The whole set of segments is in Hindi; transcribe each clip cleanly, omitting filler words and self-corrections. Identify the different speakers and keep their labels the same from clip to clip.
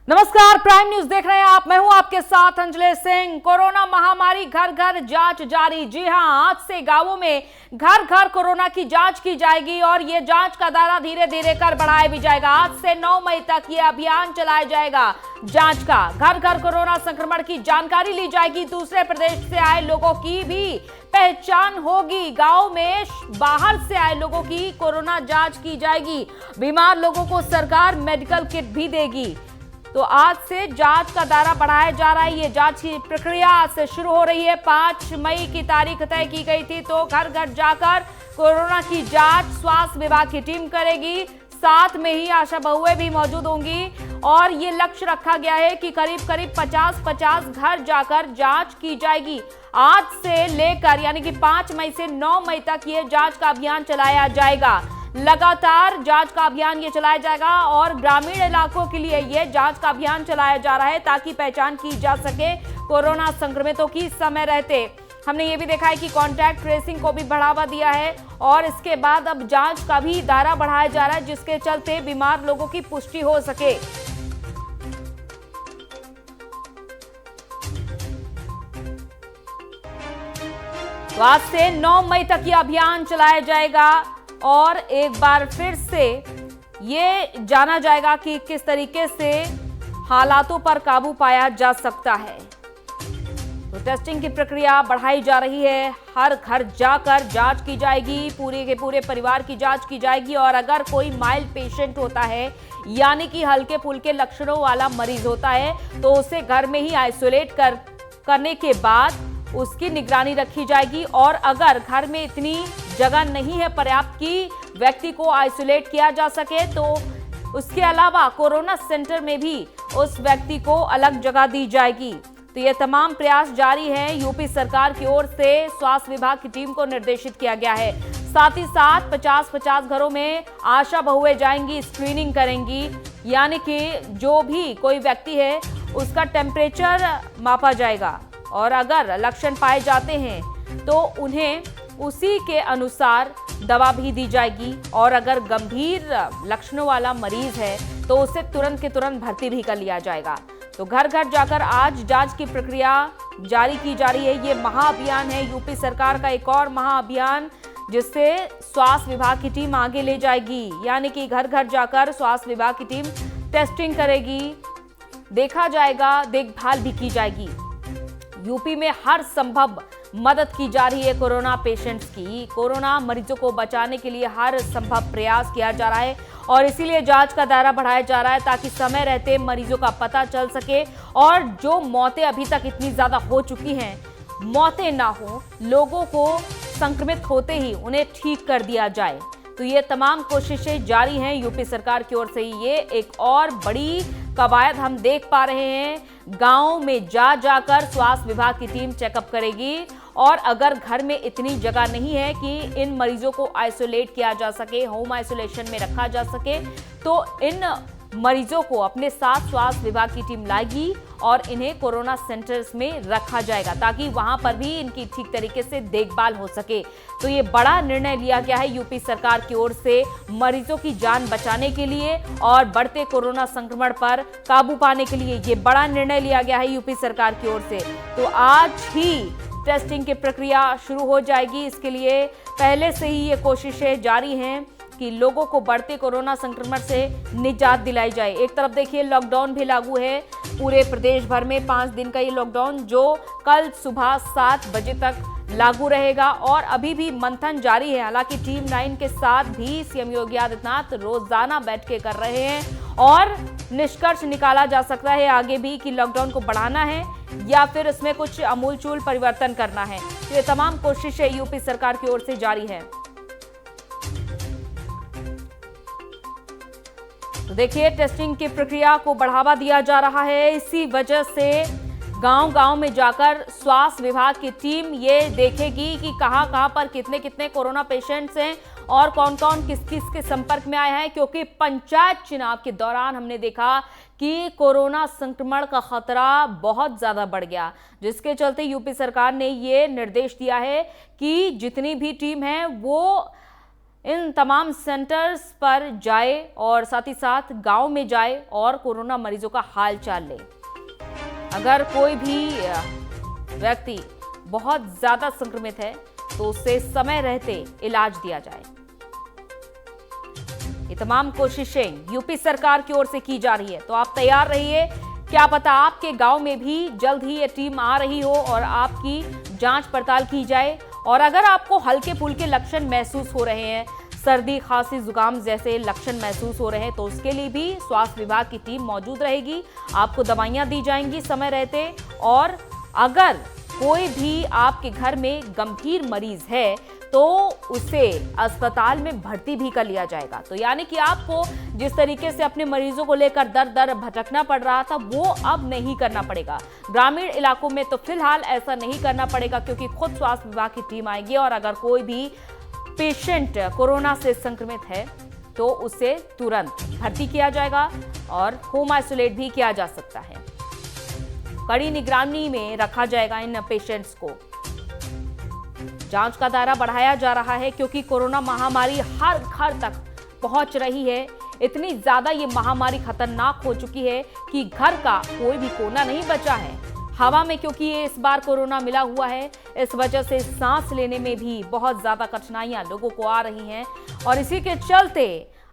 Speaker 1: नमस्कार, प्राइम न्यूज देख रहे हैं आप। मैं हूं आपके साथ अंजलि सिंह। कोरोना महामारी घर घर जांच जारी। जी हां, आज से गांवों में घर घर कोरोना की जांच की जाएगी और ये जांच का दायरा धीरे धीरे कर बढ़ाया भी जाएगा। आज से 9 मई तक ये अभियान चलाया जाएगा जांच का। घर घर कोरोना संक्रमण की जानकारी ली जाएगी। दूसरे प्रदेश से आए लोगों की भी पहचान होगी। गांव में बाहर से आए लोगों की कोरोना जांच की जाएगी। बीमार लोगों को सरकार मेडिकल किट भी देगी। तो आज से जांच का दायरा बढ़ाया जा रहा है। ये जांच की प्रक्रिया आज से शुरू हो रही है। 5 मई की तारीख तय की गई थी। तो घर घर जाकर कोरोना की जांच स्वास्थ्य विभाग की टीम करेगी। साथ में ही आशा बहुएं भी मौजूद होंगी और ये लक्ष्य रखा गया है कि करीब करीब 50-50 घर जाकर जांच की जाएगी। आज से लेकर यानी कि 5 मई से 9 मई तक ये जांच का अभियान चलाया जाएगा। लगातार जांच का अभियान ये चलाया जाएगा और ग्रामीण इलाकों के लिए ये जांच का अभियान चलाया जा रहा है ताकि पहचान की जा सके कोरोना संक्रमितों की समय रहते। हमने ये भी देखा है कि कॉन्टैक्ट ट्रेसिंग को भी बढ़ावा दिया है और इसके बाद अब जांच का भी दायरा बढ़ाया जा रहा है, जिसके चलते बीमार लोगों की पुष्टि हो सके। तो आज से 9 मई तक ये अभियान चलाया जाएगा और एक बार फिर से ये जाना जाएगा कि किस तरीके से हालातों पर काबू पाया जा सकता है। तो टेस्टिंग की प्रक्रिया बढ़ाई जा रही है। हर घर जाकर जांच की जाएगी। पूरे के पूरे परिवार की जांच की जाएगी और अगर कोई माइल्ड पेशेंट होता है यानी कि हल्के फुल्के लक्षणों वाला मरीज होता है तो उसे घर में ही आइसोलेट करने के बाद उसकी निगरानी रखी जाएगी। और अगर घर में इतनी जगह नहीं है पर्याप्त कि व्यक्ति को आइसोलेट किया जा सके तो उसके अलावा कोरोना सेंटर में भी उस व्यक्ति को अलग जगह दी जाएगी। तो ये तमाम प्रयास जारी हैं। यूपी सरकार की ओर से स्वास्थ्य विभाग की टीम को निर्देशित किया गया है। साथ ही साथ 50-50 घरों में आशा बहुएं जाएंगी, स्क्रीनिंग करेंगी, यानी कि जो भी कोई व्यक्ति है उसका टेम्परेचर मापा जाएगा और अगर लक्षण पाए जाते हैं तो उन्हें उसी के अनुसार दवा भी दी जाएगी और अगर गंभीर लक्षणों वाला मरीज है तो उसे तुरंत के तुरंत भर्ती भी कर लिया जाएगा। तो घर घर जाकर आज जांच की प्रक्रिया जारी की जा रही है। ये महाअभियान है यूपी सरकार का, एक और महाअभियान जिससे स्वास्थ्य विभाग की टीम आगे ले जाएगी। यानी कि घर घर जाकर स्वास्थ्य विभाग की टीम टेस्टिंग करेगी, देखा जाएगा, देखभाल भी की जाएगी। यूपी में हर संभव मदद की जा रही है कोरोना पेशेंट्स की। कोरोना मरीजों को बचाने के लिए हर संभव प्रयास किया जा रहा है और इसीलिए जांच का दायरा बढ़ाया जा रहा है ताकि समय रहते मरीजों का पता चल सके और जो मौतें अभी तक इतनी ज्यादा हो चुकी हैं, मौतें ना हो, लोगों को संक्रमित होते ही उन्हें ठीक कर दिया जाए। तो ये तमाम कोशिशें जारी हैं यूपी सरकार की ओर से। ये एक और बड़ी कवायद हम देख पा रहे हैं। गांव में जाकर स्वास्थ्य विभाग की टीम चेकअप करेगी और अगर घर में इतनी जगह नहीं है कि इन मरीजों को आइसोलेट किया जा सके, होम आइसोलेशन में रखा जा सके, तो इन मरीजों को अपने साथ स्वास्थ्य विभाग की टीम लाएगी और इन्हें कोरोना सेंटर्स में रखा जाएगा ताकि वहां पर भी इनकी ठीक तरीके से देखभाल हो सके। तो ये बड़ा निर्णय लिया गया है यूपी सरकार की ओर से मरीजों की जान बचाने के लिए और बढ़ते कोरोना संक्रमण पर काबू पाने के लिए। ये बड़ा निर्णय लिया गया है यूपी सरकार की ओर से। तो आज ही टेस्टिंग की प्रक्रिया शुरू हो जाएगी। इसके लिए पहले से ही ये कोशिशें जारी हैं कि लोगों को बढ़ते कोरोना संक्रमण से निजात दिलाई जाए। एक तरफ देखिए लॉकडाउन भी लागू है पूरे प्रदेश भर में। 5 दिन का ये लॉकडाउन जो कल सुबह 7 बजे तक लागू रहेगा और अभी भी मंथन जारी है। हालांकि टीम 9 के साथ भी सीएम योगी आदित्यनाथ रोजाना बैठकें कर रहे हैं और निष्कर्ष निकाला जा सकता है आगे भी कि लॉकडाउन को बढ़ाना है या फिर इसमें कुछ आमूलचूल परिवर्तन करना है। तो ये तमाम कोशिशें यूपी सरकार की ओर से जारी है। तो देखिए टेस्टिंग की प्रक्रिया को बढ़ावा दिया जा रहा है। इसी वजह से गांव-गांव में जाकर स्वास्थ्य विभाग की टीम ये देखेगी कि कहां-कहां पर कितने कोरोना पेशेंट्स हैं और कौन-कौन किस-किस के संपर्क में आए हैं, क्योंकि पंचायत चुनाव के दौरान हमने देखा कि कोरोना संक्रमण का खतरा बहुत ज्यादा बढ़ गया, जिसके चलते यूपी सरकार ने ये निर्देश दिया है कि जितनी भी टीम है वो इन तमाम सेंटर्स पर जाए और साथ ही साथ गांव में जाए और कोरोना मरीजों का हाल चाल ले। अगर कोई भी व्यक्ति बहुत ज्यादा संक्रमित है तो उसे समय रहते इलाज दिया जाए। ये तमाम कोशिशें यूपी सरकार की ओर से की जा रही है, तो आप तैयार रहिए। क्या पता आपके गांव में भी जल्द ही ये टीम आ रही हो और आपकी जांच पड़ताल की जाए। और अगर आपको हल्के फुल्के लक्षण महसूस हो रहे हैं, सर्दी खांसी जुकाम जैसे लक्षण महसूस हो रहे हैं, तो उसके लिए भी स्वास्थ्य विभाग की टीम मौजूद रहेगी। आपको दवाइयां दी जाएंगी समय रहते। और अगर कोई भी आपके घर में गंभीर मरीज है तो उसे अस्पताल में भर्ती भी कर लिया जाएगा। तो यानी कि आपको जिस तरीके से अपने मरीजों को लेकर दर दर भटकना पड़ रहा था, वो अब नहीं करना पड़ेगा। ग्रामीण इलाकों में तो फिलहाल ऐसा नहीं करना पड़ेगा, क्योंकि खुद स्वास्थ्य विभाग की टीम आएगी और अगर कोई भी पेशेंट कोरोना से संक्रमित है तो उसे तुरंत भर्ती किया जाएगा और होम आइसोलेट भी किया जा सकता है। कड़ी निगरानी में रखा जाएगा इन पेशेंट्स को। जांच का दायरा बढ़ाया जा रहा है, क्योंकि कोरोना महामारी हर घर तक पहुंच रही है। इतनी ज्यादा ये महामारी खतरनाक हो चुकी है कि घर का कोई भी कोना नहीं बचा है। हवा में क्योंकि ये इस बार कोरोना मिला हुआ है, इस वजह से सांस लेने में भी बहुत ज्यादा कठिनाइयां लोगों को आ रही हैं और इसी के चलते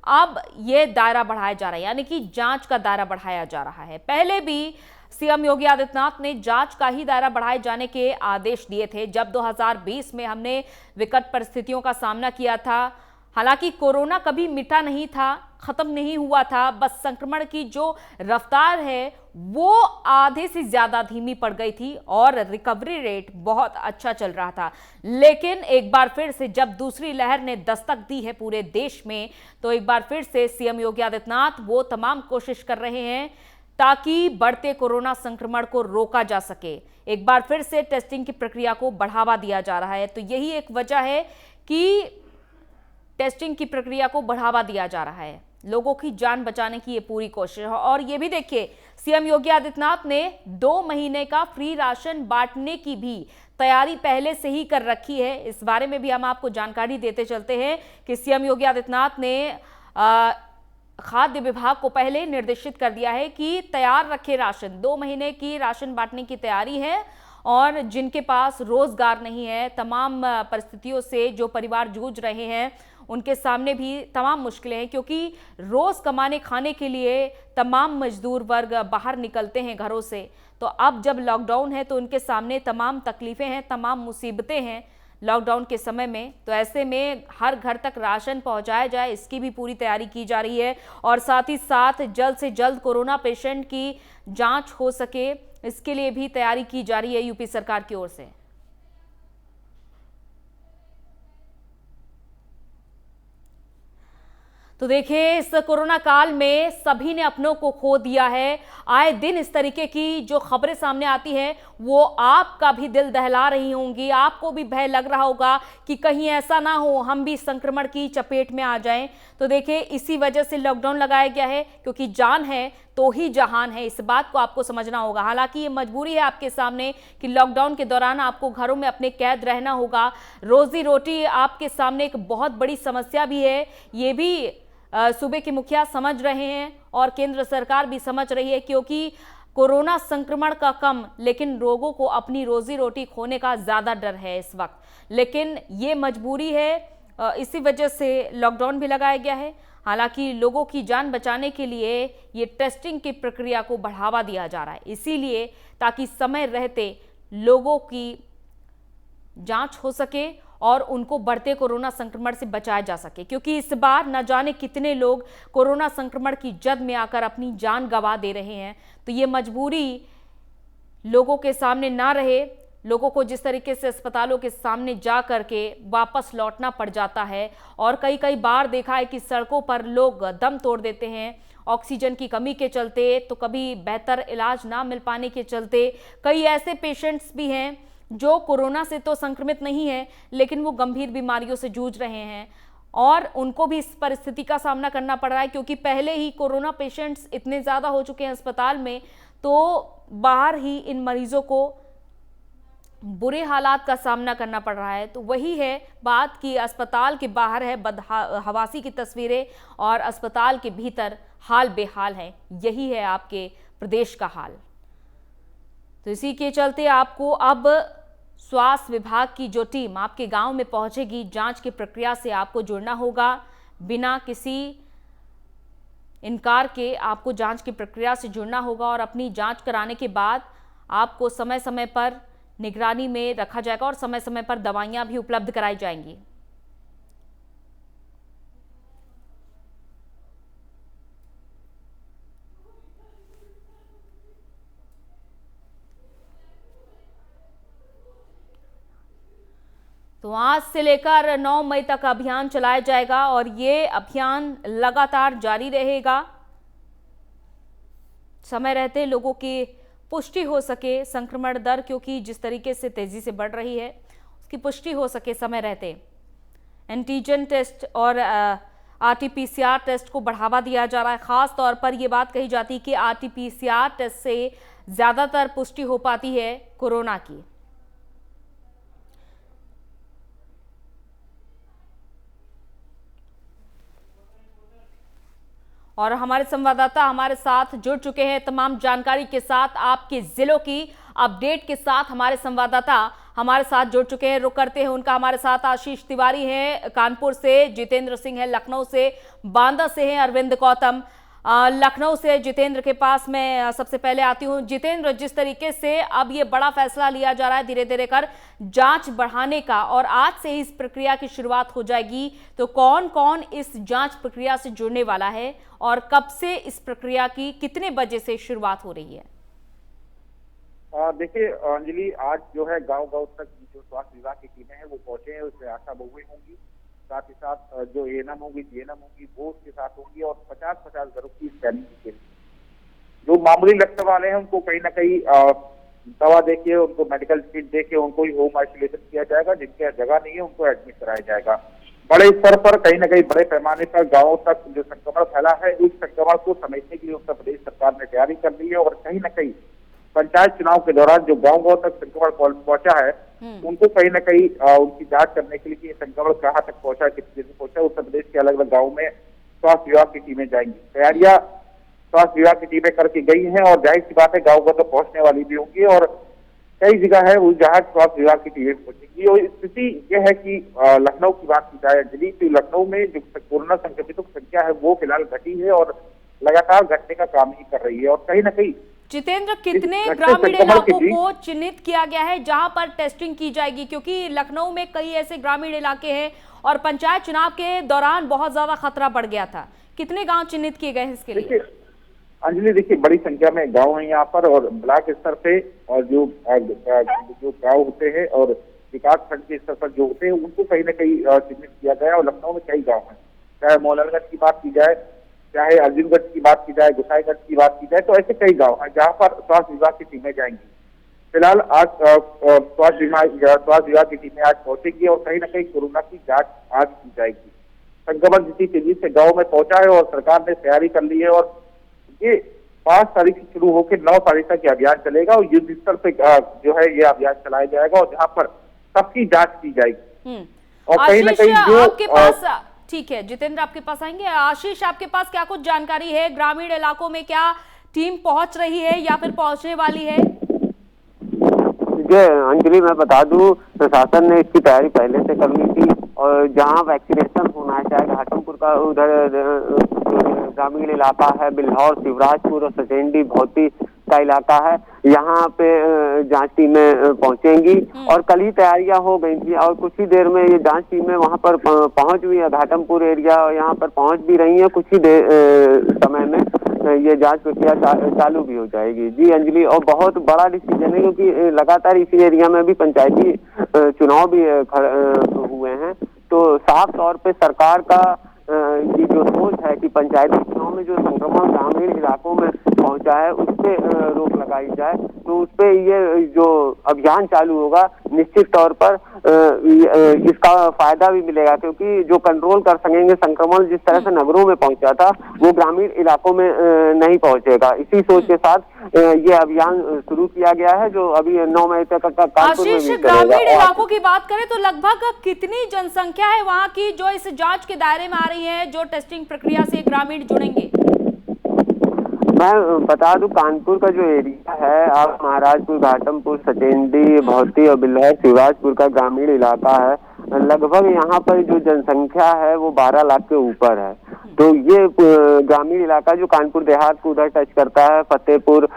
Speaker 1: अब ये दायरा बढ़ाया जा रहा है, यानी कि जांच का दायरा बढ़ाया जा रहा है। पहले भी सीएम योगी आदित्यनाथ ने जांच का ही दायरा बढ़ाए जाने के आदेश दिए थे, जब 2020 में हमने विकट परिस्थितियों का सामना किया था। हालांकि कोरोना कभी मिटा नहीं था, खत्म नहीं हुआ था, बस संक्रमण की जो रफ्तार है वो आधे से ज्यादा धीमी पड़ गई थी और रिकवरी रेट बहुत अच्छा चल रहा था। लेकिन एक बार फिर से जब दूसरी लहर ने दस्तक दी है पूरे देश में, तो एक बार फिर से सीएम योगी आदित्यनाथ वो तमाम कोशिश कर रहे हैं ताकि बढ़ते कोरोना संक्रमण को रोका जा सके। एक बार फिर से टेस्टिंग की प्रक्रिया को बढ़ावा दिया जा रहा है। तो यही एक वजह है कि टेस्टिंग की प्रक्रिया को बढ़ावा दिया जा रहा है, लोगों की जान बचाने की ये पूरी कोशिश है। और ये भी देखिए, सीएम योगी आदित्यनाथ ने 2 महीने का फ्री राशन बांटने की भी तैयारी पहले से ही कर रखी है। इस बारे में भी हम आपको जानकारी देते चलते हैं कि सीएम योगी आदित्यनाथ ने खाद्य विभाग को पहले निर्देशित कर दिया है कि तैयार रखे राशन। 2 महीने की राशन बांटने की तैयारी है और जिनके पास रोजगार नहीं है, तमाम परिस्थितियों से जो परिवार जूझ रहे हैं, उनके सामने भी तमाम मुश्किलें हैं, क्योंकि रोज कमाने खाने के लिए तमाम मजदूर वर्ग बाहर निकलते हैं घरों से। तो अब जब लॉकडाउन है तो उनके सामने तमाम तकलीफें हैं, तमाम मुसीबतें हैं लॉकडाउन के समय में। तो ऐसे में हर घर तक राशन पहुंचाया जाए, इसकी भी पूरी तैयारी की जा रही है और साथ ही साथ जल्द से जल्द कोरोना पेशेंट की जांच हो सके, इसके लिए भी तैयारी की जा रही है यूपी सरकार की ओर से। तो देखिए, इस कोरोना काल में सभी ने अपनों को खो दिया है। आए दिन इस तरीके की जो खबरें सामने आती हैं वो आपका भी दिल दहला रही होंगी, आपको भी भय लग रहा होगा कि कहीं ऐसा ना हो हम भी संक्रमण की चपेट में आ जाएं। तो देखिए, इसी वजह से लॉकडाउन लगाया गया है, क्योंकि जान है तो ही जहान है, इस बात को आपको समझना होगा। हालांकि ये मजबूरी है आपके सामने कि लॉकडाउन के दौरान आपको घरों में अपने कैद रहना होगा। रोजी रोटी आपके सामने एक बहुत बड़ी समस्या भी है, ये भी सूबे के मुखिया समझ रहे हैं और केंद्र सरकार भी समझ रही है, क्योंकि कोरोना संक्रमण का कम, लेकिन लोगों को अपनी रोजी रोटी खोने का ज्यादा डर है इस वक्त। लेकिन ये मजबूरी है, इसी वजह से लॉकडाउन भी लगाया गया है। हालांकि लोगों की जान बचाने के लिए ये टेस्टिंग की प्रक्रिया को बढ़ावा दिया जा रहा है, इसीलिए ताकि समय रहते लोगों की जांच हो सके और उनको बढ़ते कोरोना संक्रमण से बचाया जा सके। क्योंकि इस बार न जाने कितने लोग कोरोना संक्रमण की जद में आकर अपनी जान गंवा दे रहे हैं। तो ये मजबूरी लोगों के सामने ना रहे। लोगों को जिस तरीके से अस्पतालों के सामने जा करके वापस लौटना पड़ जाता है और कई बार देखा है कि सड़कों पर लोग दम तोड़ देते हैं ऑक्सीजन की कमी के चलते, तो कभी बेहतर इलाज ना मिल पाने के चलते। कई ऐसे पेशेंट्स भी हैं जो कोरोना से तो संक्रमित नहीं है, लेकिन वो गंभीर बीमारियों से जूझ रहे हैं और उनको भी इस परिस्थिति का सामना करना पड़ रहा है, क्योंकि पहले ही कोरोना पेशेंट्स इतने ज़्यादा हो चुके हैं अस्पताल में, तो बाहर ही इन मरीजों को बुरे हालात का सामना करना पड़ रहा है। तो वही है बात कि अस्पताल के बाहर है बदहवासी की तस्वीरें और अस्पताल के भीतर हाल बेहाल है। यही है आपके प्रदेश का हाल। तो इसी के चलते आपको अब स्वास्थ्य विभाग की जो टीम आपके गांव में पहुंचेगी, जांच की प्रक्रिया से आपको जुड़ना होगा। बिना किसी इनकार के आपको जांच की प्रक्रिया से जुड़ना होगा और अपनी जांच कराने के बाद आपको समय समय पर निगरानी में रखा जाएगा और समय समय पर दवाइयां भी उपलब्ध कराई जाएंगी। तो आज से लेकर 9 मई तक अभियान चलाया जाएगा और ये अभियान लगातार जारी रहेगा। समय रहते लोगों की पुष्टि हो सके, संक्रमण दर क्योंकि जिस तरीके से तेजी से बढ़ रही है उसकी पुष्टि हो सके समय रहते एंटीजन टेस्ट और आरटीपीसीआर टेस्ट को बढ़ावा दिया जा रहा है। खास तौर पर यह बात कही जाती है कि आरटीपीसीआर टेस्ट से ज्यादातर पुष्टि हो पाती है कोरोना की। और हमारे संवाददाता हमारे साथ जुड़ चुके हैं तमाम जानकारी के साथ, आपके जिलों की अपडेट के साथ हमारे संवाददाता हमारे साथ जुड़ चुके हैं। रुक करते हैं उनका। हमारे साथ आशीष तिवारी हैं कानपुर से, जितेंद्र सिंह है लखनऊ से, बांदा से है अरविंद गौतम। लखनऊ से जितेंद्र के पास मैं सबसे पहले आती हूं। जितेंद्र, जिस तरीके से अब ये बड़ा फैसला लिया जा रहा है धीरे धीरे कर जांच बढ़ाने का और आज से ही इस प्रक्रिया की शुरुआत हो जाएगी, तो कौन कौन इस जांच प्रक्रिया से जुड़ने वाला है और कब से इस प्रक्रिया की कितने बजे से शुरुआत हो रही है?
Speaker 2: देखिए अंजलि, आज जो है गांव गांव तक जो स्वास्थ्य विभाग की टीमें हैं वो पहुंचे हैं। उसमें आशा बहुएं होंगी, साथ ही साथ जो एएनएम होंगी, जीएनएम होंगी, वो उसके साथ होंगी और 50-50 घरों की स्कैनिंग की जाएगी। जो मामूली लक्षण वाले हैं उनको कहीं ना कहीं दवा देके, उनको मेडिकल किट देके उनको ही होम आइसोलेशन किया जाएगा। जिनके जगह नहीं है उनको एडमिट कराया जाएगा। बड़े स्तर पर कहीं ना कहीं बड़े पैमाने पर गाँव तक जो संक्रमण फैला है उस संक्रमण को समेटने के लिए उत्तर प्रदेश सरकार ने तैयारी कर ली है और कहीं ना कहीं पंचायत चुनाव के दौरान जो गांव गांव तक संक्रमण पहुंचा है उनको कहीं ना कहीं उनकी जांच करने के लिए कि संक्रमण कहाँ तक पहुंचा, कितने दिन पहुंचा, उत्तर प्रदेश के अलग अलग गाँव में स्वास्थ्य विभाग की टीमें जाएंगी। तैयारियां स्वास्थ्य विभाग की टीमें करके गई हैं और जाहिर सी बात है गाँव गाँव तक पहुंचने वाली भी होंगी और कई जगह है उस जहाँ स्वास्थ्य विभाग की टीमें पहुंचेगी। और स्थिति यह है कि लखनऊ की बात की जाए अंजलि, तो लखनऊ में जो कोरोना संक्रमितों की संख्या है वो फिलहाल घटी है और लगातार घटने का काम ही कर रही है। और कहीं ना कहीं
Speaker 1: जितेंद्र, कितने ग्रामीण इलाकों को चिन्हित किया गया है जहां पर टेस्टिंग की जाएगी? क्योंकि लखनऊ में कई ऐसे ग्रामीण इलाके हैं और पंचायत चुनाव के दौरान बहुत ज्यादा खतरा बढ़ गया था। कितने गांव चिन्हित किए गए हैं इसके लिए?
Speaker 2: अंजलि देखिए, बड़ी संख्या में गांव है यहाँ पर और ब्लॉक स्तर पे और जो गांव होते हैं और विकास खंड के स्तर पर जो होते हैं उनको कहीं ना कहीं चिन्हित किया गया। और लखनऊ में कई गाँव हैं, चाहे मौलानगंज की बात की जाए, चाहे अर्जुनगढ़ की बात की जाए, गोसाईगंज की बात की जाए, तो ऐसे कई गांव हैं जहां पर स्वास्थ्य विभाग की टीमें जाएंगी। फिलहाल आज स्वास्थ्य विभाग की टीमें आज पहुंचेगी और कहीं ना कहीं कोरोना की जांच आज की जाएगी। संक्रमण जितनी तेजी से गाँव में पहुंचा है और सरकार ने तैयारी कर ली है और ये 5 तारीख से शुरू होकर 9 तारीख तक ये अभियान चलेगा और युद्ध स्तर पे जो है ये अभियान चलाया जाएगा और जहाँ पर सबकी जाँच की जाएगी। और कहीं ना कहीं जो
Speaker 1: आपके पास, ठीक है जितेंद्र आपके पास आएंगे। आशीष, आपके पास क्या कुछ जानकारी है? ग्रामीण इलाकों में क्या टीम पहुंच रही है या फिर पहुंचने वाली है?
Speaker 3: अंजलि, मैं बता दूं, प्रशासन ने इसकी तैयारी पहले से कर ली थी और जहां वैक्सीनेशन होना है, चाहे घाटमपुर का उधर ग्रामीण इलाका है, बिल्हौर, शिवराजपुर और सचेंडी भौती का इलाका है, यहाँ पे जांच टीमें पहुंचेंगी और कल ही तैयारियां हो गई थी और कुछ ही देर में ये जांच टीमें वहां पर पहुंच भी है। घाटमपुर एरिया यहाँ पर पहुंच भी रही है। कुछ ही देर समय में ये जांच प्रक्रिया चालू भी हो जाएगी। जी अंजलि, और बहुत बड़ा डिसीजन है क्योंकि लगातार इसी एरिया में भी पंचायती चुनाव भी हुए हैं, तो साफ तौर पे सरकार का ये जो सोच है कि पंचायती चुनाव में जो संक्रमण ग्रामीण इलाकों में पहुंचा है उस पे रोक लगाई जाए, तो उस पे ये जो अभियान चालू होगा निश्चित तौर पर इसका फायदा भी मिलेगा, क्योंकि जो कंट्रोल कर सकेंगे संक्रमण जिस तरह से नगरों में पहुंचा था वो ग्रामीण इलाकों में नहीं पहुंचेगा। इसी सोच के साथ ये अभियान शुरू किया गया है, जो अभी 9 मई तक कानपुर में
Speaker 1: आशीष,
Speaker 3: भी चलेगा।
Speaker 1: ग्रामीण इलाकों की बात करें तो लगभग कितनी जनसंख्या है वहां की जो इस जांच के दायरे में आ रही है, जो टेस्टिंग प्रक्रिया से ग्रामीण जुड़ेंगे?
Speaker 3: मैं बता दूं, कानपुर का जो एरिया है, आप महाराजपुर, घाटमपुर, सचेंडी, भौती और बिल्हौर शिवराजपुर का ग्रामीण इलाका है। लगभग यहाँ पर जो जनसंख्या है वो 12 लाख के ऊपर है। तो ये ग्रामीण इलाका जो कानपुर देहात को उधर टच करता है, फतेहपुर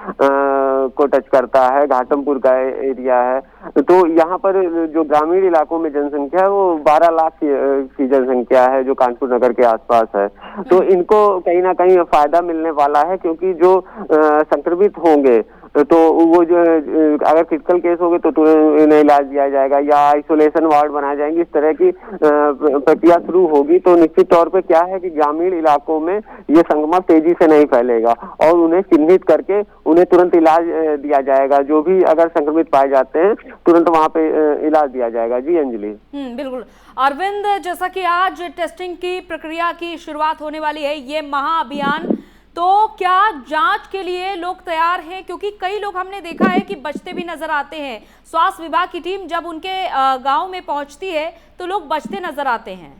Speaker 3: को टच करता है, घाटमपुर का एरिया है, तो यहाँ पर जो ग्रामीण इलाकों में जनसंख्या है वो 12 लाख की जनसंख्या है जो कानपुर नगर के आसपास है। तो इनको कहीं ना कहीं फायदा मिलने वाला है, क्योंकि जो संक्रमित होंगे तो वो जो अगर क्रिटिकल केस होंगे तो इन्हें इलाज दिया जाएगा या आइसोलेशन वार्ड बनाए जाएंगे, इस तरह की प्रक्रिया शुरू होगी। तो निश्चित तौर पे क्या है कि ग्रामीण इलाकों में ये संक्रमण तेजी से नहीं फैलेगा और उन्हें चिन्हित करके उन्हें तुरंत इलाज दिया जाएगा। जो भी अगर संक्रमित पाए जाते हैं तुरंत वहाँ पे इलाज दिया जाएगा। जी अंजलि।
Speaker 1: बिल्कुल अरविंद, जैसा कि आज टेस्टिंग की प्रक्रिया की शुरुआत होने वाली है, ये महाअभियान, तो क्या जांच के लिए लोग तैयार हैं? क्योंकि कई लोग हमने देखा है कि बचते भी नजर आते हैं। स्वास्थ्य विभाग की टीम जब उनके गांव में पहुंचती है तो लोग बचते नजर आते हैं।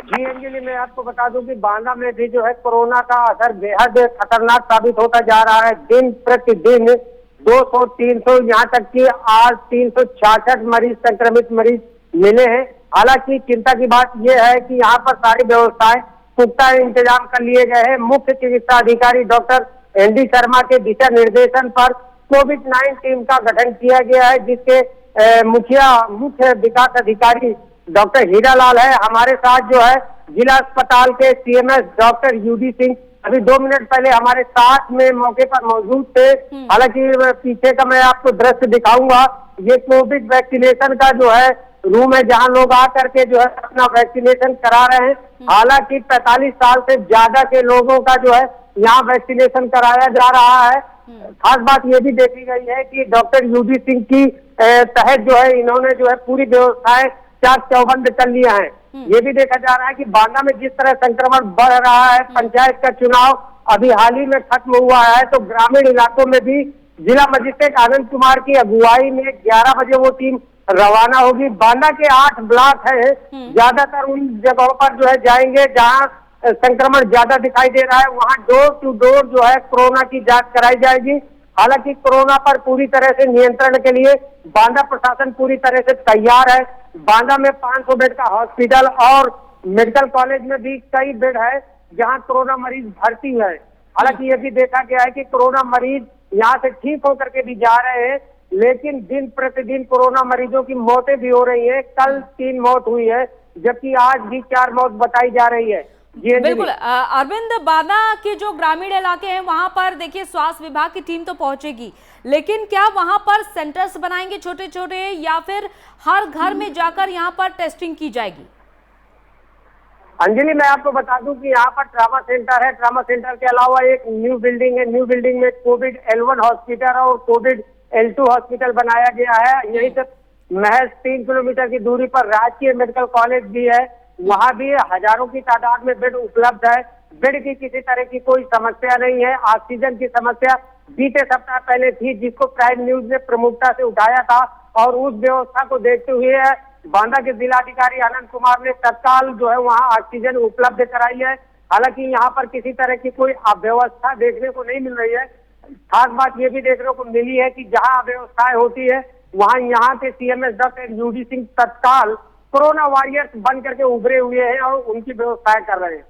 Speaker 4: जी अंजलि, मैं आपको बता दूं कि बांदा में भी जो है कोरोना का असर बेहद खतरनाक साबित होता जा रहा है। दिन प्रतिदिन 200, 300, यहाँ तक कि आज 366 मरीज, संक्रमित मरीज मिले हैं। हालांकि चिंता की बात यह है कि यहाँ पर सारी व्यवस्थाएं, पुख्ता इंतजाम कर लिए गए हैं। मुख्य चिकित्सा अधिकारी डॉक्टर एनडी शर्मा के दिशा निर्देशन पर कोविड-9 टीम का गठन किया गया है, जिसके मुख्य विकास अधिकारी डॉक्टर हीरालाल है। हमारे साथ जो है जिला अस्पताल के सीएमएस डॉक्टर यूडी सिंह अभी 2 मिनट पहले हमारे साथ में मौके पर मौजूद थे। हालांकि पीछे का मैं आपको दृश्य दिखाऊंगा। ये कोविड वैक्सीनेशन का जो है रूम है, जहां लोग आकर के जो है अपना वैक्सीनेशन करा रहे हैं। हालांकि 45 साल से ज्यादा के लोगों का जो है यहाँ वैक्सीनेशन कराया जा रहा है। खास बात ये भी देखी गई है कि डॉक्टर यूडी सिंह की तहत जो है इन्होंने जो है पूरी व्यवस्थाएं चाक चौबंद कर लिया है। ये भी देखा जा रहा है कि बांदा में जिस तरह संक्रमण बढ़ रहा है, पंचायत का चुनाव अभी हाल ही में खत्म हुआ है, तो ग्रामीण इलाकों में भी जिला मजिस्ट्रेट आनंद कुमार की अगुवाई में 11 बजे वो टीम रवाना होगी। बांदा के 8 ब्लॉक है, ज्यादातर उन जगहों पर जो है जाएंगे जहां संक्रमण ज्यादा दिखाई दे रहा है, वहां डोर टू डोर जो है कोरोना की जांच कराई जाएगी। हालांकि कोरोना पर पूरी तरह से नियंत्रण के लिए बांदा प्रशासन पूरी तरह से तैयार है। बांदा में 500 बेड का हॉस्पिटल और मेडिकल कॉलेज में भी कई बेड है जहां कोरोना मरीज भर्ती है। हालांकि ये भी देखा गया है कि कोरोना मरीज यहाँ से ठीक होकर के भी जा रहे हैं, लेकिन दिन प्रतिदिन कोरोना मरीजों की मौतें भी हो रही है। कल 3 मौत हुई है, जबकि आज भी 4 मौत बताई जा रही है।
Speaker 1: बिल्कुल अरविंद, बांदा के जो ग्रामीण इलाके हैं वहां पर देखिए स्वास्थ्य विभाग की टीम तो पहुंचेगी, लेकिन क्या वहां पर सेंटर्स बनाएंगे छोटे छोटे, या फिर हर घर में जाकर यहां पर टेस्टिंग की जाएगी?
Speaker 4: अंजलि, मैं आपको बता दूं कि यहाँ पर ट्रामा सेंटर है। ट्रामा सेंटर के अलावा एक न्यू बिल्डिंग है। न्यू बिल्डिंग में कोविड L1 हॉस्पिटल और कोविड L2 हॉस्पिटल बनाया गया है। यहीं से महज 3 किलोमीटर की दूरी पर राजकीय मेडिकल कॉलेज भी है, वहां भी हजारों की तादाद में बेड उपलब्ध है। बेड की किसी तरह की कोई समस्या नहीं है। ऑक्सीजन की समस्या बीते सप्ताह पहले थी, जिसको प्राइम न्यूज ने प्रमुखता से उठाया था, और उस व्यवस्था को देखते हुए बांदा के जिलाधिकारी आनंद कुमार ने तत्काल जो है वहां ऑक्सीजन उपलब्ध कराई है। हालांकि यहाँ पर किसी तरह की कोई अव्यवस्था देखने को नहीं मिल रही है। खास बात ये भी देखने को मिली है कि जहां अव्यवस्थाएं होती है वहां यहाँ के सीएमएस डॉक्टर यूडी सिंह तत्काल कोरोना वॉरियर्स बन करके उभरे हुए हैं और उनकी व्यवस्थाएं कर रहे हैं।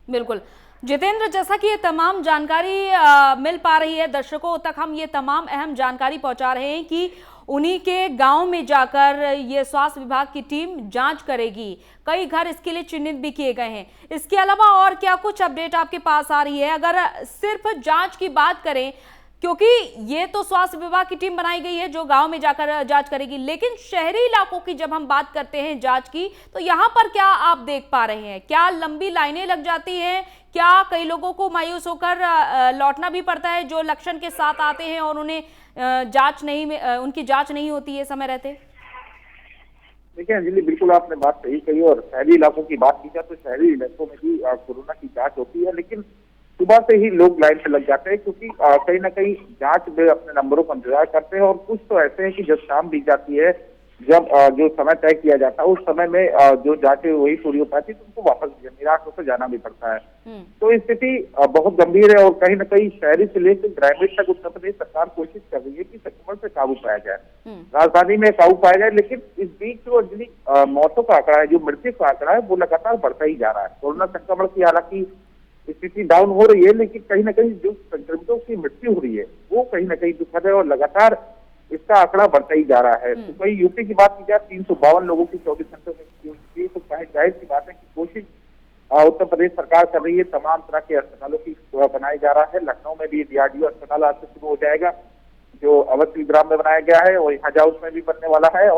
Speaker 1: बिल्कुल जितेंद्र, जैसा कि ये तमाम जानकारी मिल पा रही है दर्शकों तक, हम ये तमाम अहम जानकारी पहुंचा रहे हैं कि उन्हीं के गांव में जाकर ये स्वास्थ्य विभाग की टीम जांच करेगी। कई घर इसके लिए चिन्हित भी किए गए हैं। इसके अलावा और क्या कुछ अपडेट आपके पास आ रही है? अगर सिर्फ जांच की बात करें, क्योंकि ये तो स्वास्थ्य विभाग की टीम बनाई गई है जो गांव में जाकर जांच करेगी, लेकिन शहरी इलाकों की जब हम बात करते हैं जांच की, तो यहाँ पर क्या आप देख पा रहे हैं? क्या लंबी लाइनें लग जाती हैं? क्या कई लोगों को मायूस होकर लौटना भी पड़ता है जो लक्षण के साथ आते हैं और उन्हें उनकी जांच नहीं होती है समय रहते?
Speaker 2: देखिए अंजलि, बिल्कुल आपने बात सही कही। और शहरी इलाकों की बात की जाए तो शहरी इलाकों में भी कोरोना की जांच होती है, लेकिन सुबह से ही लोग लाइन पे लग जाते हैं, क्योंकि कहीं ना कहीं जांच में अपने नंबरों का इंतजार करते हैं। और कुछ तो ऐसे हैं कि जब शाम बीत जाती है, जब जो समय तय किया जाता है उस समय में जो जांचें वही पूरी हो पाती, तो उनको वापस निराश होकर जाना भी पड़ता है। तो स्थिति बहुत गंभीर है और कहीं ना कहीं शहरी से लेकर ग्रामीण तक उत्तर प्रदेश सरकार कोशिश कर रही है कि संक्रमण से काबू पाया जाए, राजधानी में काबू पाया जाए। लेकिन इस बीच जो अंजलि मौतों का आंकड़ा है, जो मृत्यु का आंकड़ा है, वो लगातार बढ़ता ही जा रहा है। कोरोना संक्रमण की हालांकि स्थिति डाउन हो रही है, लेकिन कहीं ना कहीं जो संक्रमितों की मृत्यु हो रही है वो कहीं ना कहीं दुखद है और लगातार इसका आंकड़ा बढ़ता ही जा रहा है। तो वही यूपी की बात की जाए, 352 लोगों की 24 घंटों में मृत्यु हुई, तो जाहिर सी बात है कि कोशिश उत्तर प्रदेश सरकार कर रही है। तमाम तरह के अस्पतालों की बनाया जा रहा है। लखनऊ में भी DRDO अस्पताल आज से शुरू हो जाएगा, जो अवस्थी ग्राम में बनाया गया है, और हज हाउस में भी बनने वाला है।